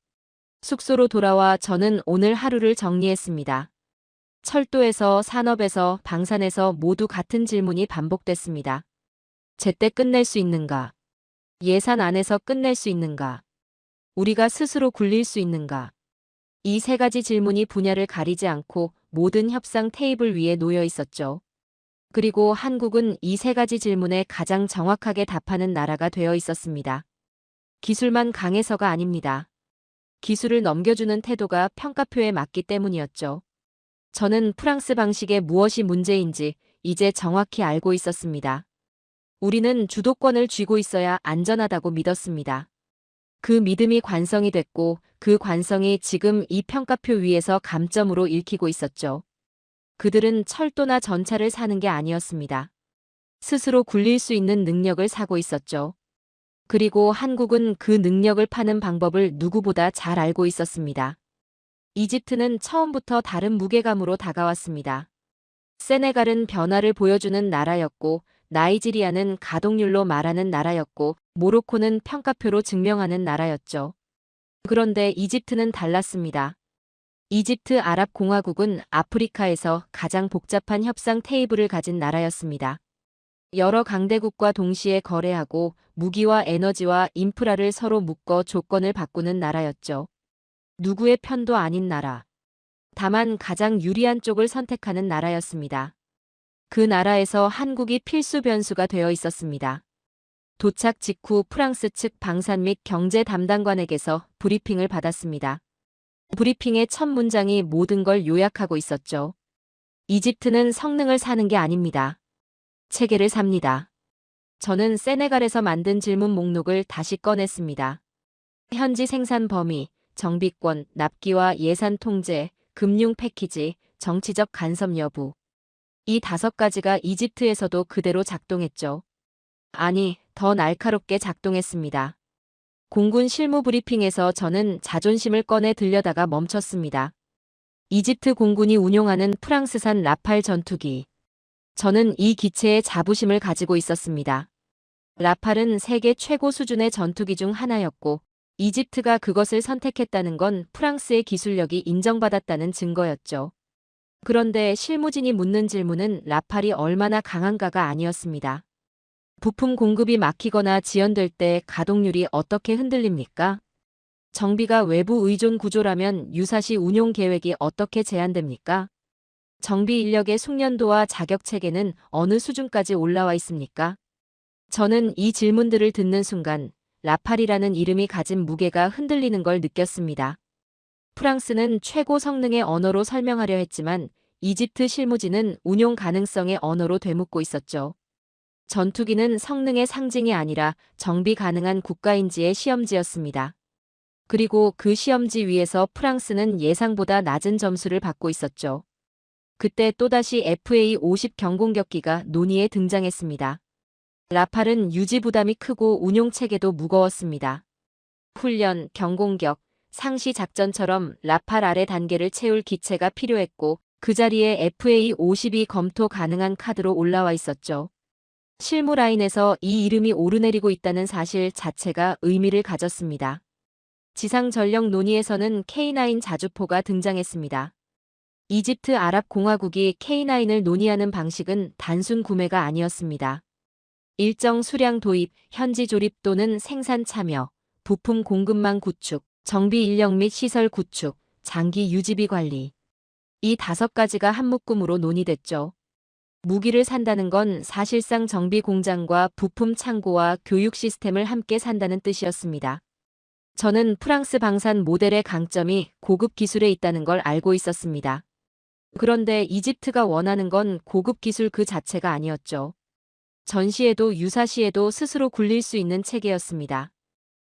S3: 숙소로 돌아와 저는 오늘 하루를 정리했습니다. 철도에서, 산업에서, 방산에서 모두 같은 질문이 반복됐습니다. 제때 끝낼 수 있는가? 예산 안에서 끝낼 수 있는가? 우리가 스스로 굴릴 수 있는가? 이 세 가지 질문이 분야를 가리지 않고 모든 협상 테이블 위에 놓여 있었죠. 그리고 한국은 이 세 가지 질문에 가장 정확하게 답하는 나라가 되어 있었습니다. 기술만 강해서가 아닙니다. 기술을 넘겨주는 태도가 평가표에 맞기 때문이었죠. 저는 프랑스 방식의 무엇이 문제인지 이제 정확히 알고 있었습니다. 우리는 주도권을 쥐고 있어야 안전하다고 믿었습니다. 그 믿음이 관성이 됐고 그 관성이 지금 이 평가표 위에서 감점으로 읽히고 있었죠. 그들은 철도나 전차를 사는 게 아니었습니다. 스스로 굴릴 수 있는 능력을 사고 있었죠. 그리고 한국은 그 능력을 파는 방법을 누구보다 잘 알고 있었습니다. 이집트는 처음부터 다른 무게감으로 다가왔습니다. 세네갈은 변화를 보여주는 나라였고, 나이지리아는 가동률로 말하는 나라였고, 모로코는 평가표로 증명하는 나라였죠. 그런데 이집트는 달랐습니다. 이집트 아랍공화국은 아프리카에서 가장 복잡한 협상 테이블을 가진 나라였습니다. 여러 강대국과 동시에 거래하고 무기와 에너지와 인프라를 서로 묶어 조건을 바꾸는 나라였죠. 누구의 편도 아닌 나라. 다만 가장 유리한 쪽을 선택하는 나라였습니다. 그 나라에서 한국이 필수 변수가 되어 있었습니다. 도착 직후 프랑스 측 방산 및 경제 담당관에게서 브리핑을 받았습니다. 브리핑의 첫 문장이 모든 걸 요약하고 있었죠. 이집트는 성능을 사는 게 아닙니다. 체계를 삽니다. 저는 세네갈에서 만든 질문 목록을 다시 꺼냈습니다. 현지 생산 범위, 정비권, 납기와 예산 통제, 금융 패키지, 정치적 간섭 여부. 이 5가지가 이집트에서도 그대로 작동했죠. 아니, 더 날카롭게 작동했습니다. 공군 실무 브리핑에서 저는 자존심을 꺼내 들려다가 멈췄습니다. 이집트 공군이 운용하는 프랑스산 라팔 전투기. 저는 이 기체에 자부심을 가지고 있었습니다. 라팔은 세계 최고 수준의 전투기 중 하나였고, 이집트가 그것을 선택했다는 건 프랑스의 기술력이 인정받았다는 증거였죠. 그런데 실무진이 묻는 질문은 라팔이 얼마나 강한가가 아니었습니다. 부품 공급이 막히거나 지연될 때 가동률이 어떻게 흔들립니까? 정비가 외부 의존 구조라면 유사시 운용 계획이 어떻게 제한됩니까? 정비 인력의 숙련도와 자격 체계는 어느 수준까지 올라와 있습니까? 저는 이 질문들을 듣는 순간 라팔이라는 이름이 가진 무게가 흔들리는 걸 느꼈습니다. 프랑스는 최고 성능의 언어로 설명하려 했지만 이집트 실무진은 운용 가능성의 언어로 되묻고 있었죠. 전투기는 성능의 상징이 아니라 정비 가능한 국가인지의 시험지였습니다. 그리고 그 시험지 위에서 프랑스는 예상보다 낮은 점수를 받고 있었죠. 그때 또다시 FA-50 경공격기가 논의에 등장했습니다. 라팔은 유지 부담이 크고 운용 체계도 무거웠습니다. 훈련, 경공격, 상시 작전처럼 라팔 아래 단계를 채울 기체가 필요했고 그 자리에 FA-50이 검토 가능한 카드로 올라와 있었죠. 실무 라인에서 이 이름이 오르내리고 있다는 사실 자체가 의미를 가졌습니다. 지상 전력 논의에서는 K9 자주포가 등장했습니다. 이집트 아랍공화국이 K9을 논의하는 방식은 단순 구매가 아니었습니다. 일정 수량 도입, 현지 조립 또는 생산 참여, 부품 공급망 구축, 정비 인력 및 시설 구축, 장기 유지비 관리. 이 5가지가 한 묶음으로 논의됐죠. 무기를 산다는 건 사실상 정비 공장과 부품 창고와 교육 시스템을 함께 산다는 뜻이었습니다. 저는 프랑스 방산 모델의 강점이 고급 기술에 있다는 걸 알고 있었습니다. 그런데 이집트가 원하는 건 고급 기술 그 자체가 아니었죠. 전시에도 유사시에도 스스로 굴릴 수 있는 체계였습니다.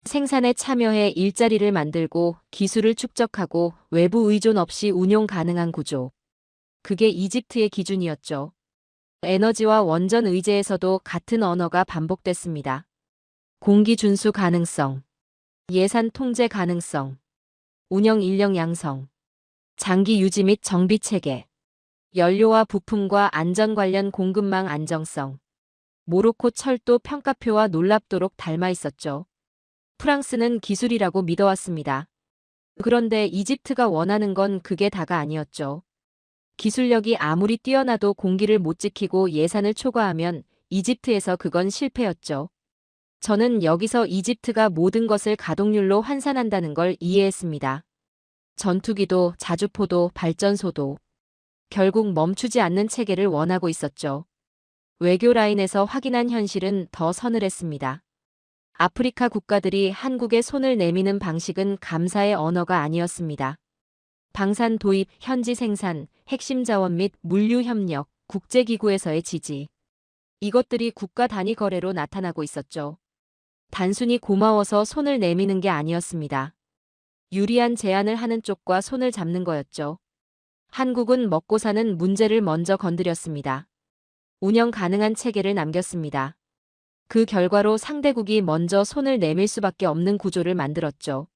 S3: 생산에 참여해 일자리를 만들고 기술을 축적하고 외부 의존 없이 운용 가능한 구조. 그게 이집트의 기준이었죠. 에너지와 원전 의제에서도 같은 언어가 반복됐습니다. 공기 준수 가능성, 예산 통제 가능성, 운영 인력 양성, 장기 유지 및 정비 체계, 연료와 부품과 안전 관련 공급망 안정성. 모로코 철도 평가표와 놀랍도록 닮아 있었죠. 프랑스는 기술이라고 믿어왔습니다. 그런데 이집트가 원하는 건 그게 다가 아니었죠. 기술력이 아무리 뛰어나도 공기를 못 지키고 예산을 초과하면 이집트에서 그건 실패였죠. 저는 여기서 이집트가 모든 것을 가동률로 환산한다는 걸 이해했습니다. 전투기도, 자주포도, 발전소도. 결국 멈추지 않는 체계를 원하고 있었죠. 외교 라인에서 확인한 현실은 더 서늘했습니다. 아프리카 국가들이 한국에 손을 내미는 방식은 감사의 언어가 아니었습니다. 방산 도입, 현지 생산, 핵심 자원 및 물류 협력, 국제기구에서의 지지. 이것들이 국가 단위 거래로 나타나고 있었죠. 단순히 고마워서 손을 내미는 게 아니었습니다. 유리한 제안을 하는 쪽과 손을 잡는 거였죠. 한국은 먹고 사는 문제를 먼저 건드렸습니다. 운영 가능한 체계를 남겼습니다. 그 결과로 상대국이 먼저 손을 내밀 수밖에 없는 구조를 만들었죠.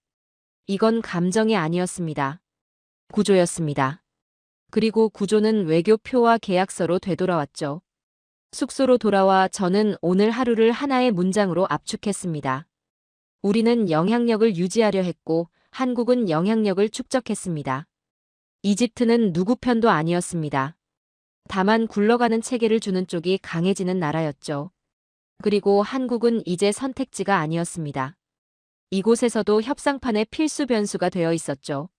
S3: 이건 감정이 아니었습니다. 구조였습니다. 그리고 구조는 외교표와 계약서로 되돌아왔죠. 숙소로 돌아와 저는 오늘 하루를 하나의 문장으로 압축했습니다. 우리는 영향력을 유지하려 했고 한국은 영향력을 축적했습니다. 이집트는 누구 편도 아니었습니다. 다만 굴러가는 체계를 주는 쪽이 강해지는 나라였죠. 그리고 한국은 이제 선택지가 아니었습니다. 이곳에서도 협상판의 필수 변수가 되어 있었죠.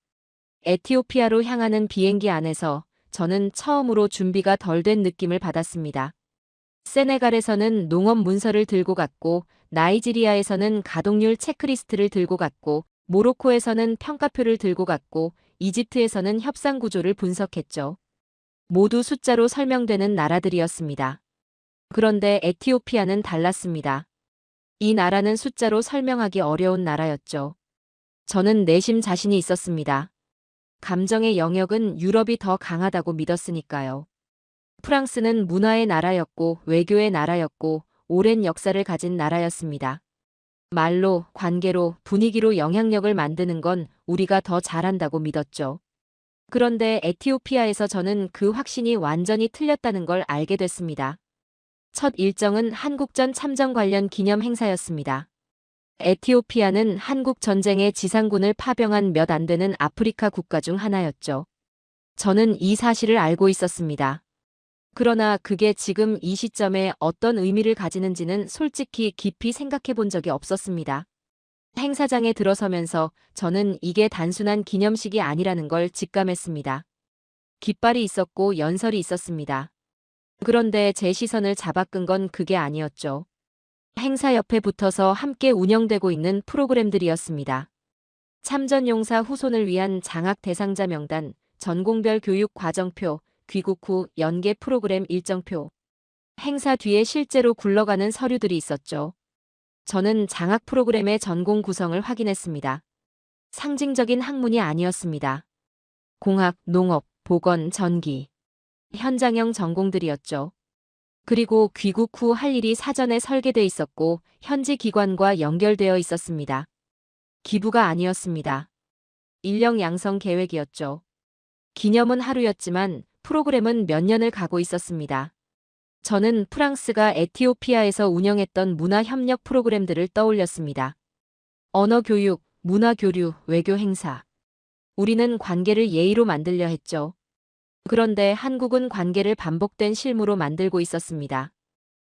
S3: 에티오피아로 향하는 비행기 안에서 저는 처음으로 준비가 덜 된 느낌을 받았습니다. 세네갈에서는 농업 문서를 들고 갔고, 나이지리아에서는 가동률 체크리스트를 들고 갔고, 모로코에서는 평가표를 들고 갔고, 이집트에서는 협상 구조를 분석했죠. 모두 숫자로 설명되는 나라들이었습니다. 그런데 에티오피아는 달랐습니다. 이 나라는 숫자로 설명하기 어려운 나라였죠. 저는 내심 자신이 있었습니다. 감정의 영역은 유럽이 더 강하다고 믿었으니까요. 프랑스는 문화의 나라였고 외교의 나라였고 오랜 역사를 가진 나라였습니다. 말로, 관계로, 분위기로 영향력을 만드는 건 우리가 더 잘한다고 믿었죠. 그런데 에티오피아에서 저는 그 확신이 완전히 틀렸다는 걸 알게 됐습니다. 첫 일정은 한국전 참전 관련 기념 행사였습니다. 에티오피아는 한국 전쟁에 지상군을 파병한 몇 안 되는 아프리카 국가 중 하나였죠. 저는 이 사실을 알고 있었습니다. 그러나 그게 지금 이 시점에 어떤 의미를 가지는지는 솔직히 깊이 생각해 본 적이 없었습니다. 행사장에 들어서면서 저는 이게 단순한 기념식이 아니라는 걸 직감했습니다. 깃발이 있었고 연설이 있었습니다. 그런데 제 시선을 잡아끈 건 그게 아니었죠. 행사 옆에 붙어서 함께 운영되고 있는 프로그램들이었습니다. 참전용사 후손을 위한 장학 대상자 명단, 전공별 교육 과정표, 귀국 후 연계 프로그램 일정표. 행사 뒤에 실제로 굴러가는 서류들이 있었죠. 저는 장학 프로그램의 전공 구성을 확인했습니다. 상징적인 학문이 아니었습니다. 공학, 농업, 보건, 전기. 현장형 전공들이었죠. 그리고 귀국 후 할 일이 사전에 설계돼 있었고 현지 기관과 연결되어 있었습니다. 기부가 아니었습니다. 인력 양성 계획이었죠. 기념은 하루였지만 프로그램은 몇 년을 가고 있었습니다. 저는 프랑스가 에티오피아에서 운영했던 문화협력 프로그램들을 떠올렸습니다. 언어교육, 문화교류, 외교 행사. 우리는 관계를 예의로 만들려 했죠. 그런데 한국은 관계를 반복된 실무로 만들고 있었습니다.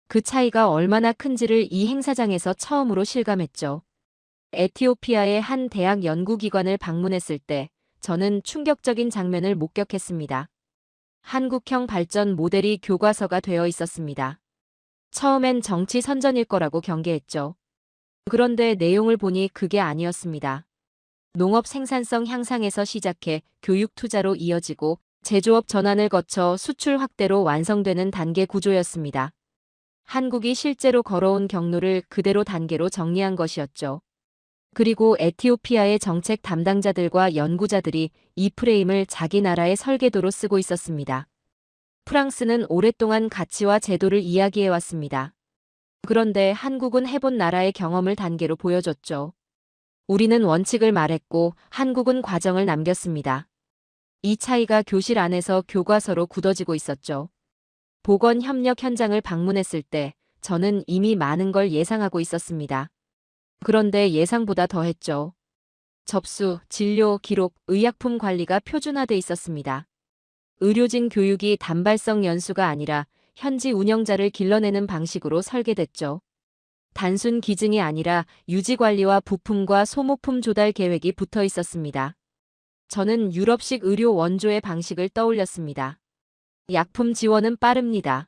S3: 그 차이가 얼마나 큰지를 이 행사장에서 처음으로 실감했죠. 에티오피아의 한 대학 연구기관을 방문했을 때 저는 충격적인 장면을 목격했습니다. 한국형 발전 모델이 교과서가 되어 있었습니다. 처음엔 정치 선전일 거라고 경계했죠. 그런데 내용을 보니 그게 아니었습니다. 농업 생산성 향상에서 시작해 교육 투자로 이어지고 제조업 전환을 거쳐 수출 확대로 완성되는 단계 구조였습니다. 한국이 실제로 걸어온 경로를 그대로 단계로 정리한 것이었죠. 그리고 에티오피아의 정책 담당자들과 연구자들이 이 프레임을 자기 나라의 설계도로 쓰고 있었습니다. 프랑스는 오랫동안 가치와 제도를 이야기해왔습니다. 그런데 한국은 해본 나라의 경험을 단계로 보여줬죠. 우리는 원칙을 말했고 한국은 과정을 남겼습니다. 이 차이가 교실 안에서 교과서로 굳어지고 있었죠. 보건 협력 현장을 방문했을 때 저는 이미 많은 걸 예상하고 있었습니다. 그런데 예상보다 더했죠. 접수, 진료, 기록, 의약품 관리가 표준화돼 있었습니다. 의료진 교육이 단발성 연수가 아니라 현지 운영자를 길러내는 방식으로 설계됐죠. 단순 기증이 아니라 유지 관리와 부품과 소모품 조달 계획이 붙어 있었습니다. 저는 유럽식 의료 원조의 방식을 떠올렸습니다. 약품 지원은 빠릅니다.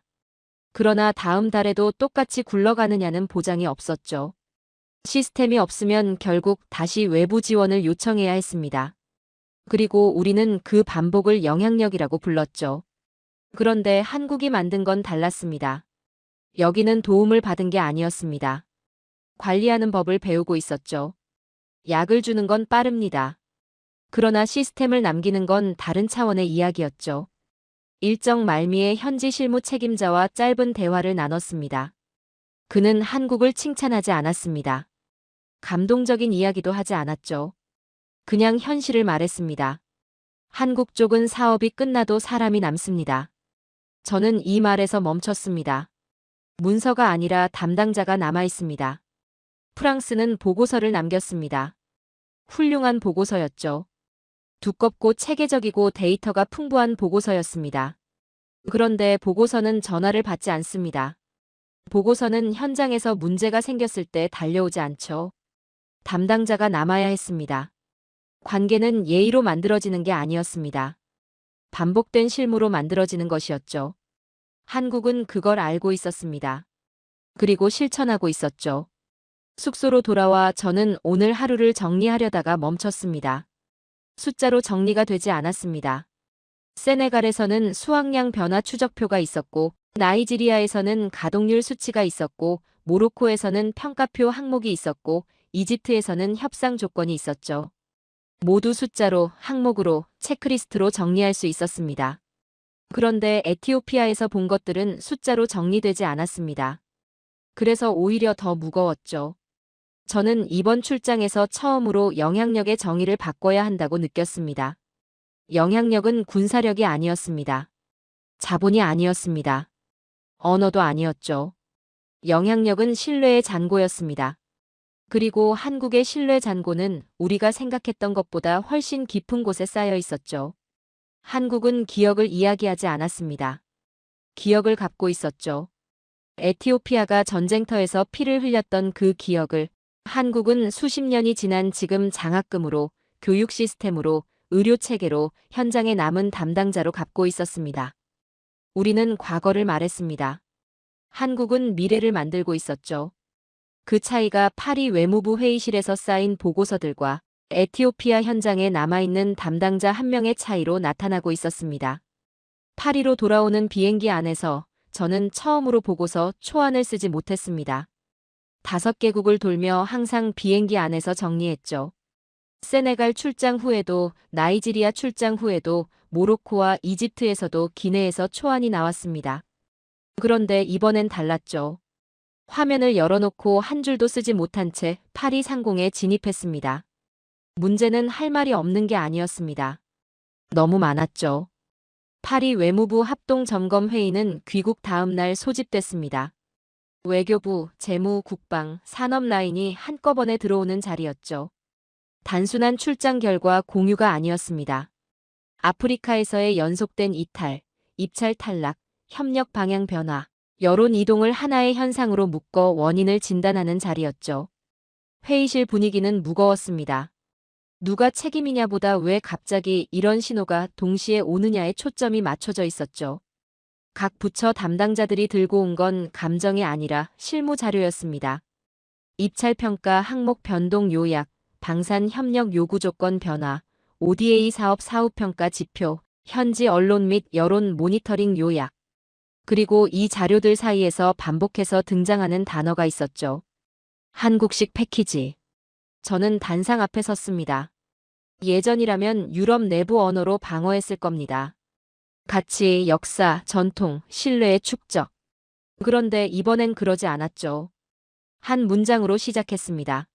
S3: 그러나 다음 달에도 똑같이 굴러가느냐는 보장이 없었죠. 시스템이 없으면 결국 다시 외부 지원을 요청해야 했습니다. 그리고 우리는 그 반복을 영향력이라고 불렀죠. 그런데 한국이 만든 건 달랐습니다. 여기는 도움을 받은 게 아니었습니다. 관리하는 법을 배우고 있었죠. 약을 주는 건 빠릅니다. 그러나 시스템을 남기는 건 다른 차원의 이야기였죠. 일정 말미에 현지 실무 책임자와 짧은 대화를 나눴습니다. 그는 한국을 칭찬하지 않았습니다. 감동적인 이야기도 하지 않았죠. 그냥 현실을 말했습니다. 한국 쪽은 사업이 끝나도 사람이 남습니다. 저는 이 말에서 멈췄습니다. 문서가 아니라 담당자가 남아 있습니다. 프랑스는 보고서를 남겼습니다. 훌륭한 보고서였죠. 두껍고 체계적이고 데이터가 풍부한 보고서였습니다. 그런데 보고서는 전화를 받지 않습니다. 보고서는 현장에서 문제가 생겼을 때 달려오지 않죠. 담당자가 남아야 했습니다. 관계는 예의로 만들어지는 게 아니었습니다. 반복된 실무로 만들어지는 것이었죠. 한국은 그걸 알고 있었습니다. 그리고 실천하고 있었죠. 숙소로 돌아와 저는 오늘 하루를 정리하려다가 멈췄습니다. 숫자로 정리가 되지 않았습니다. 세네갈에서는 수확량 변화 추적표가 있었고, 나이지리아에서는 가동률 수치가 있었고, 모로코에서는 평가표 항목이 있었고, 이집트에서는 협상 조건이 있었죠. 모두 숫자로, 항목으로, 체크리스트로 정리할 수 있었습니다. 그런데 에티오피아에서 본 것들은 숫자로 정리되지 않았습니다. 그래서 오히려 더 무거웠죠. 저는 이번 출장에서 처음으로 영향력의 정의를 바꿔야 한다고 느꼈습니다. 영향력은 군사력이 아니었습니다. 자본이 아니었습니다. 언어도 아니었죠. 영향력은 신뢰의 잔고였습니다. 그리고 한국의 신뢰 잔고는 우리가 생각했던 것보다 훨씬 깊은 곳에 쌓여 있었죠. 한국은 기억을 이야기하지 않았습니다. 기억을 갖고 있었죠. 에티오피아가 전쟁터에서 피를 흘렸던 그 기억을, 한국은 수십 년이 지난 지금 장학금으로, 교육 시스템으로, 의료 체계로, 현장에 남은 담당자로 갖고 있었습니다. 우리는 과거를 말했습니다. 한국은 미래를 만들고 있었죠. 그 차이가 파리 외무부 회의실에서 쌓인 보고서들과 에티오피아 현장에 남아있는 담당자 한 명의 차이로 나타나고 있었습니다. 파리로 돌아오는 비행기 안에서 저는 처음으로 보고서 초안을 쓰지 못했습니다. 5개국을 돌며 항상 비행기 안에서 정리했죠. 세네갈 출장 후에도, 나이지리아 출장 후에도, 모로코와 이집트에서도 기내에서 초안이 나왔습니다. 그런데 이번엔 달랐죠. 화면을 열어놓고 한 줄도 쓰지 못한 채 파리 상공에 진입했습니다. 문제는 할 말이 없는 게 아니었습니다. 너무 많았죠. 파리 외무부 합동점검회의는 귀국 다음 날 소집됐습니다. 외교부, 재무, 국방, 산업 라인이 한꺼번에 들어오는 자리였죠. 단순한 출장 결과 공유가 아니었습니다. 아프리카에서의 연속된 이탈, 입찰 탈락, 협력 방향 변화, 여론 이동을 하나의 현상으로 묶어 원인을 진단하는 자리였죠. 회의실 분위기는 무거웠습니다. 누가 책임이냐보다 왜 갑자기 이런 신호가 동시에 오느냐에 초점이 맞춰져 있었죠. 각 부처 담당자들이 들고 온 건 감정이 아니라 실무 자료였습니다. 입찰 평가 항목 변동 요약, 방산 협력 요구 조건 변화, ODA 사업 사후 평가 지표, 현지 언론 및 여론 모니터링 요약. 그리고 이 자료들 사이에서 반복해서 등장하는 단어가 있었죠. 한국식 패키지. 저는 단상 앞에 섰습니다. 예전이라면 유럽 내부 언어로 방어했을 겁니다. 가치, 역사, 전통, 신뢰의 축적. 그런데 이번엔 그러지 않았죠. 한 문장으로 시작했습니다.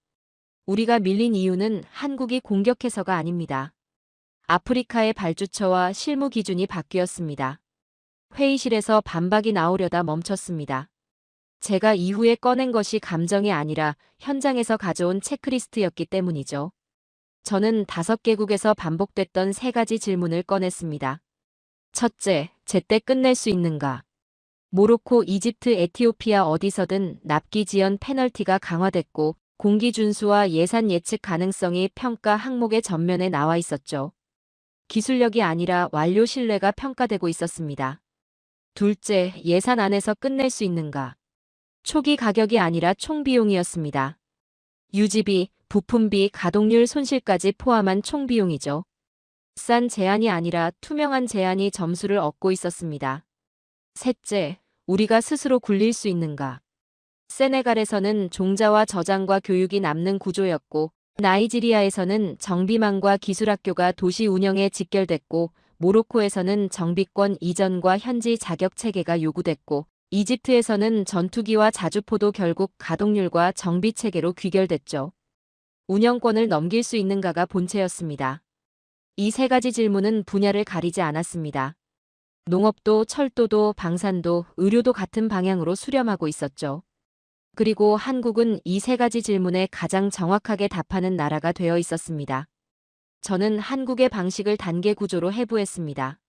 S3: 우리가 밀린 이유는 한국이 공격해서가 아닙니다. 아프리카의 발주처와 실무 기준이 바뀌었습니다. 회의실에서 반박이 나오려다 멈췄습니다. 제가 이후에 꺼낸 것이 감정이 아니라 현장에서 가져온 체크리스트였기 때문이죠. 저는 5개국에서 반복됐던 3가지 질문을 꺼냈습니다. 첫째, 제때 끝낼 수 있는가? 모로코, 이집트, 에티오피아 어디서든 납기 지연 페널티가 강화됐고 공기 준수와 예산 예측 가능성이 평가 항목의 전면에 나와 있었죠. 기술력이 아니라 완료 신뢰가 평가되고 있었습니다. 둘째, 예산 안에서 끝낼 수 있는가? 초기 가격이 아니라 총 비용이었습니다. 유지비, 부품비, 가동률 손실까지 포함한 총 비용이죠. 싼 제한이 아니라 투명한 제한이 점수를 얻고 있었습니다. 셋째, 우리가 스스로 굴릴 수 있는가? 세네갈에서는 종자와 저장과 교육이 남는 구조였고, 나이지리아에서는 정비망과 기술학교가 도시 운영에 직결됐고, 모로코에서는 정비권 이전과 현지 자격 체계가 요구됐고, 이집트에서는 전투기와 자주포도 결국 가동률과 정비 체계로 귀결됐죠. 운영권을 넘길 수 있는가가 본체였습니다. 이 3가지 질문은 분야를 가리지 않았습니다. 농업도 철도도 방산도 의료도 같은 방향으로 수렴하고 있었죠. 그리고 한국은 이 3가지 질문에 가장 정확하게 답하는 나라가 되어 있었습니다. 저는 한국의 방식을 단계 구조로 해부했습니다.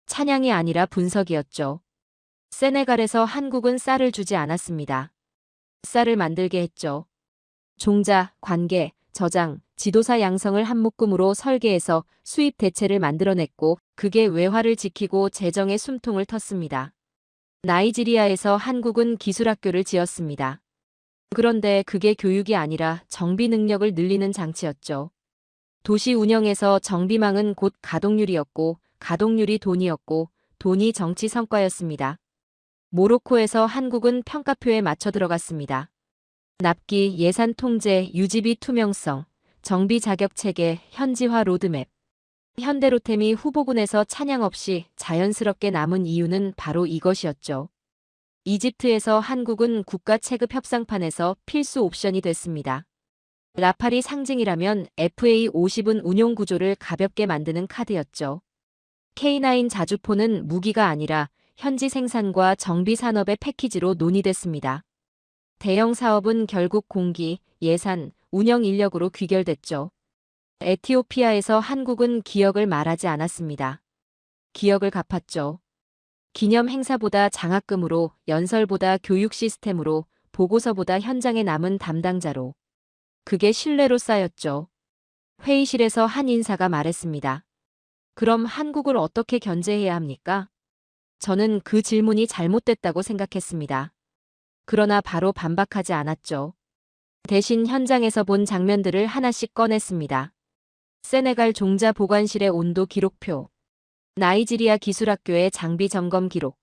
S3: 찬양이 아니라 분석이었죠. 세네갈에서 한국은 쌀을 주지 않았습니다. 쌀을 만들게 했죠. 종자, 관계, 저장, 지도사 양성을 한 묶음으로 설계해서 수입 대체를 만들어냈고 그게 외화를 지키고 재정의 숨통을 텄습니다. 나이지리아에서 한국은 기술학교를 지었습니다. 그런데 그게 교육이 아니라 정비 능력을 늘리는 장치였죠. 도시 운영에서 정비망은 곧 가동률이었고 가동률이 돈이었고 돈이 정치 성과였습니다. 모로코에서 한국은 평가표에 맞춰 들어갔습니다. 납기, 예산 통제, 유지비 투명성, 정비 자격 체계, 현지화 로드맵. 현대로템이 후보군에서 찬양 없이 자연스럽게 남은 이유는 바로 이것이었죠. 이집트에서 한국은 국가 체급 협상판에서 필수 옵션이 됐습니다. 라팔이 상징이라면 FA50은 운용 구조를 가볍게 만드는 카드였죠. K9 자주포는 무기가 아니라 현지 생산과 정비 산업의 패키지로 논의됐습니다. 대형 사업은 결국 공기, 예산, 운영 인력으로 귀결됐죠. 에티오피아에서 한국은 기억을 말하지 않았습니다. 기억을 갚았죠. 기념 행사보다 장학금으로, 연설보다 교육 시스템으로, 보고서보다 현장에 남은 담당자로. 그게 신뢰로 쌓였죠. 회의실에서 한 인사가 말했습니다. 그럼 한국을 어떻게 견제해야 합니까? 저는 그 질문이 잘못됐다고 생각했습니다. 그러나 바로 반박하지 않았죠. 대신 현장에서 본 장면들을 하나씩 꺼냈습니다. 세네갈 종자 보관실의 온도 기록표, 나이지리아 기술학교의 장비 점검 기록,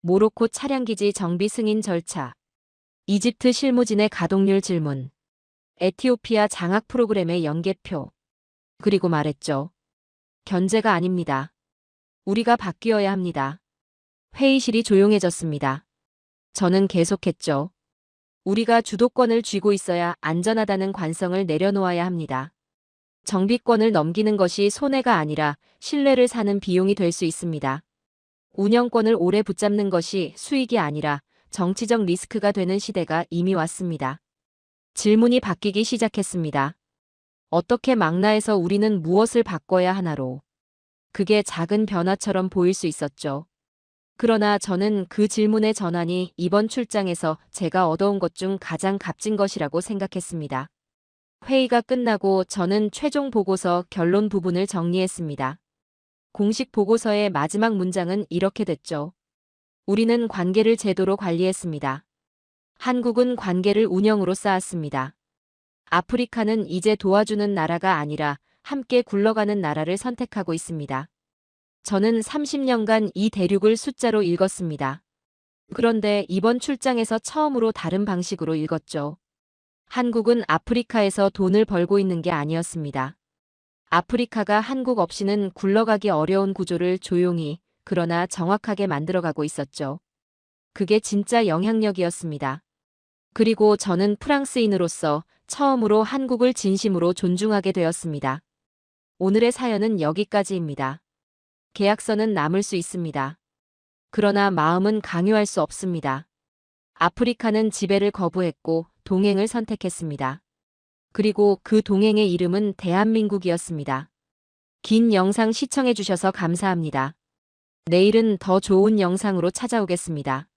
S3: 모로코 차량기지 정비 승인 절차, 이집트 실무진의 가동률 질문, 에티오피아 장학 프로그램의 연계표. 그리고 말했죠. 견제가 아닙니다. 우리가 바뀌어야 합니다. 회의실이 조용해졌습니다. 저는 계속했죠. 우리가 주도권을 쥐고 있어야 안전하다는 관성을 내려놓아야 합니다. 정비권을 넘기는 것이 손해가 아니라 신뢰를 사는 비용이 될 수 있습니다. 운영권을 오래 붙잡는 것이 수익이 아니라 정치적 리스크가 되는 시대가 이미 왔습니다. 질문이 바뀌기 시작했습니다. 어떻게 망라해서 우리는 무엇을 바꿔야 하나로. 그게 작은 변화처럼 보일 수 있었죠. 그러나 저는 그 질문의 전환이 이번 출장에서 제가 얻어온 것 중 가장 값진 것이라고 생각했습니다. 회의가 끝나고 저는 최종 보고서 결론 부분을 정리했습니다. 공식 보고서의 마지막 문장은 이렇게 됐죠. 우리는 관계를 제도로 관리했습니다. 한국은 관계를 운영으로 쌓았습니다. 아프리카는 이제 도와주는 나라가 아니라 함께 굴러가는 나라를 선택하고 있습니다. 저는 30년간 이 대륙을 숫자로 읽었습니다. 그런데 이번 출장에서 처음으로 다른 방식으로 읽었죠. 한국은 아프리카에서 돈을 벌고 있는 게 아니었습니다. 아프리카가 한국 없이는 굴러가기 어려운 구조를 조용히, 그러나 정확하게 만들어가고 있었죠. 그게 진짜 영향력이었습니다. 그리고 저는 프랑스인으로서 처음으로 한국을 진심으로 존중하게 되었습니다. 오늘의 사연은 여기까지입니다. 계약서는 남을 수 있습니다. 그러나 마음은 강요할 수 없습니다. 아프리카는 지배를 거부했고 동행을 선택했습니다. 그리고 그 동행의 이름은 대한민국이었습니다. 긴 영상 시청해주셔서 감사합니다. 내일은 더 좋은 영상으로 찾아오겠습니다.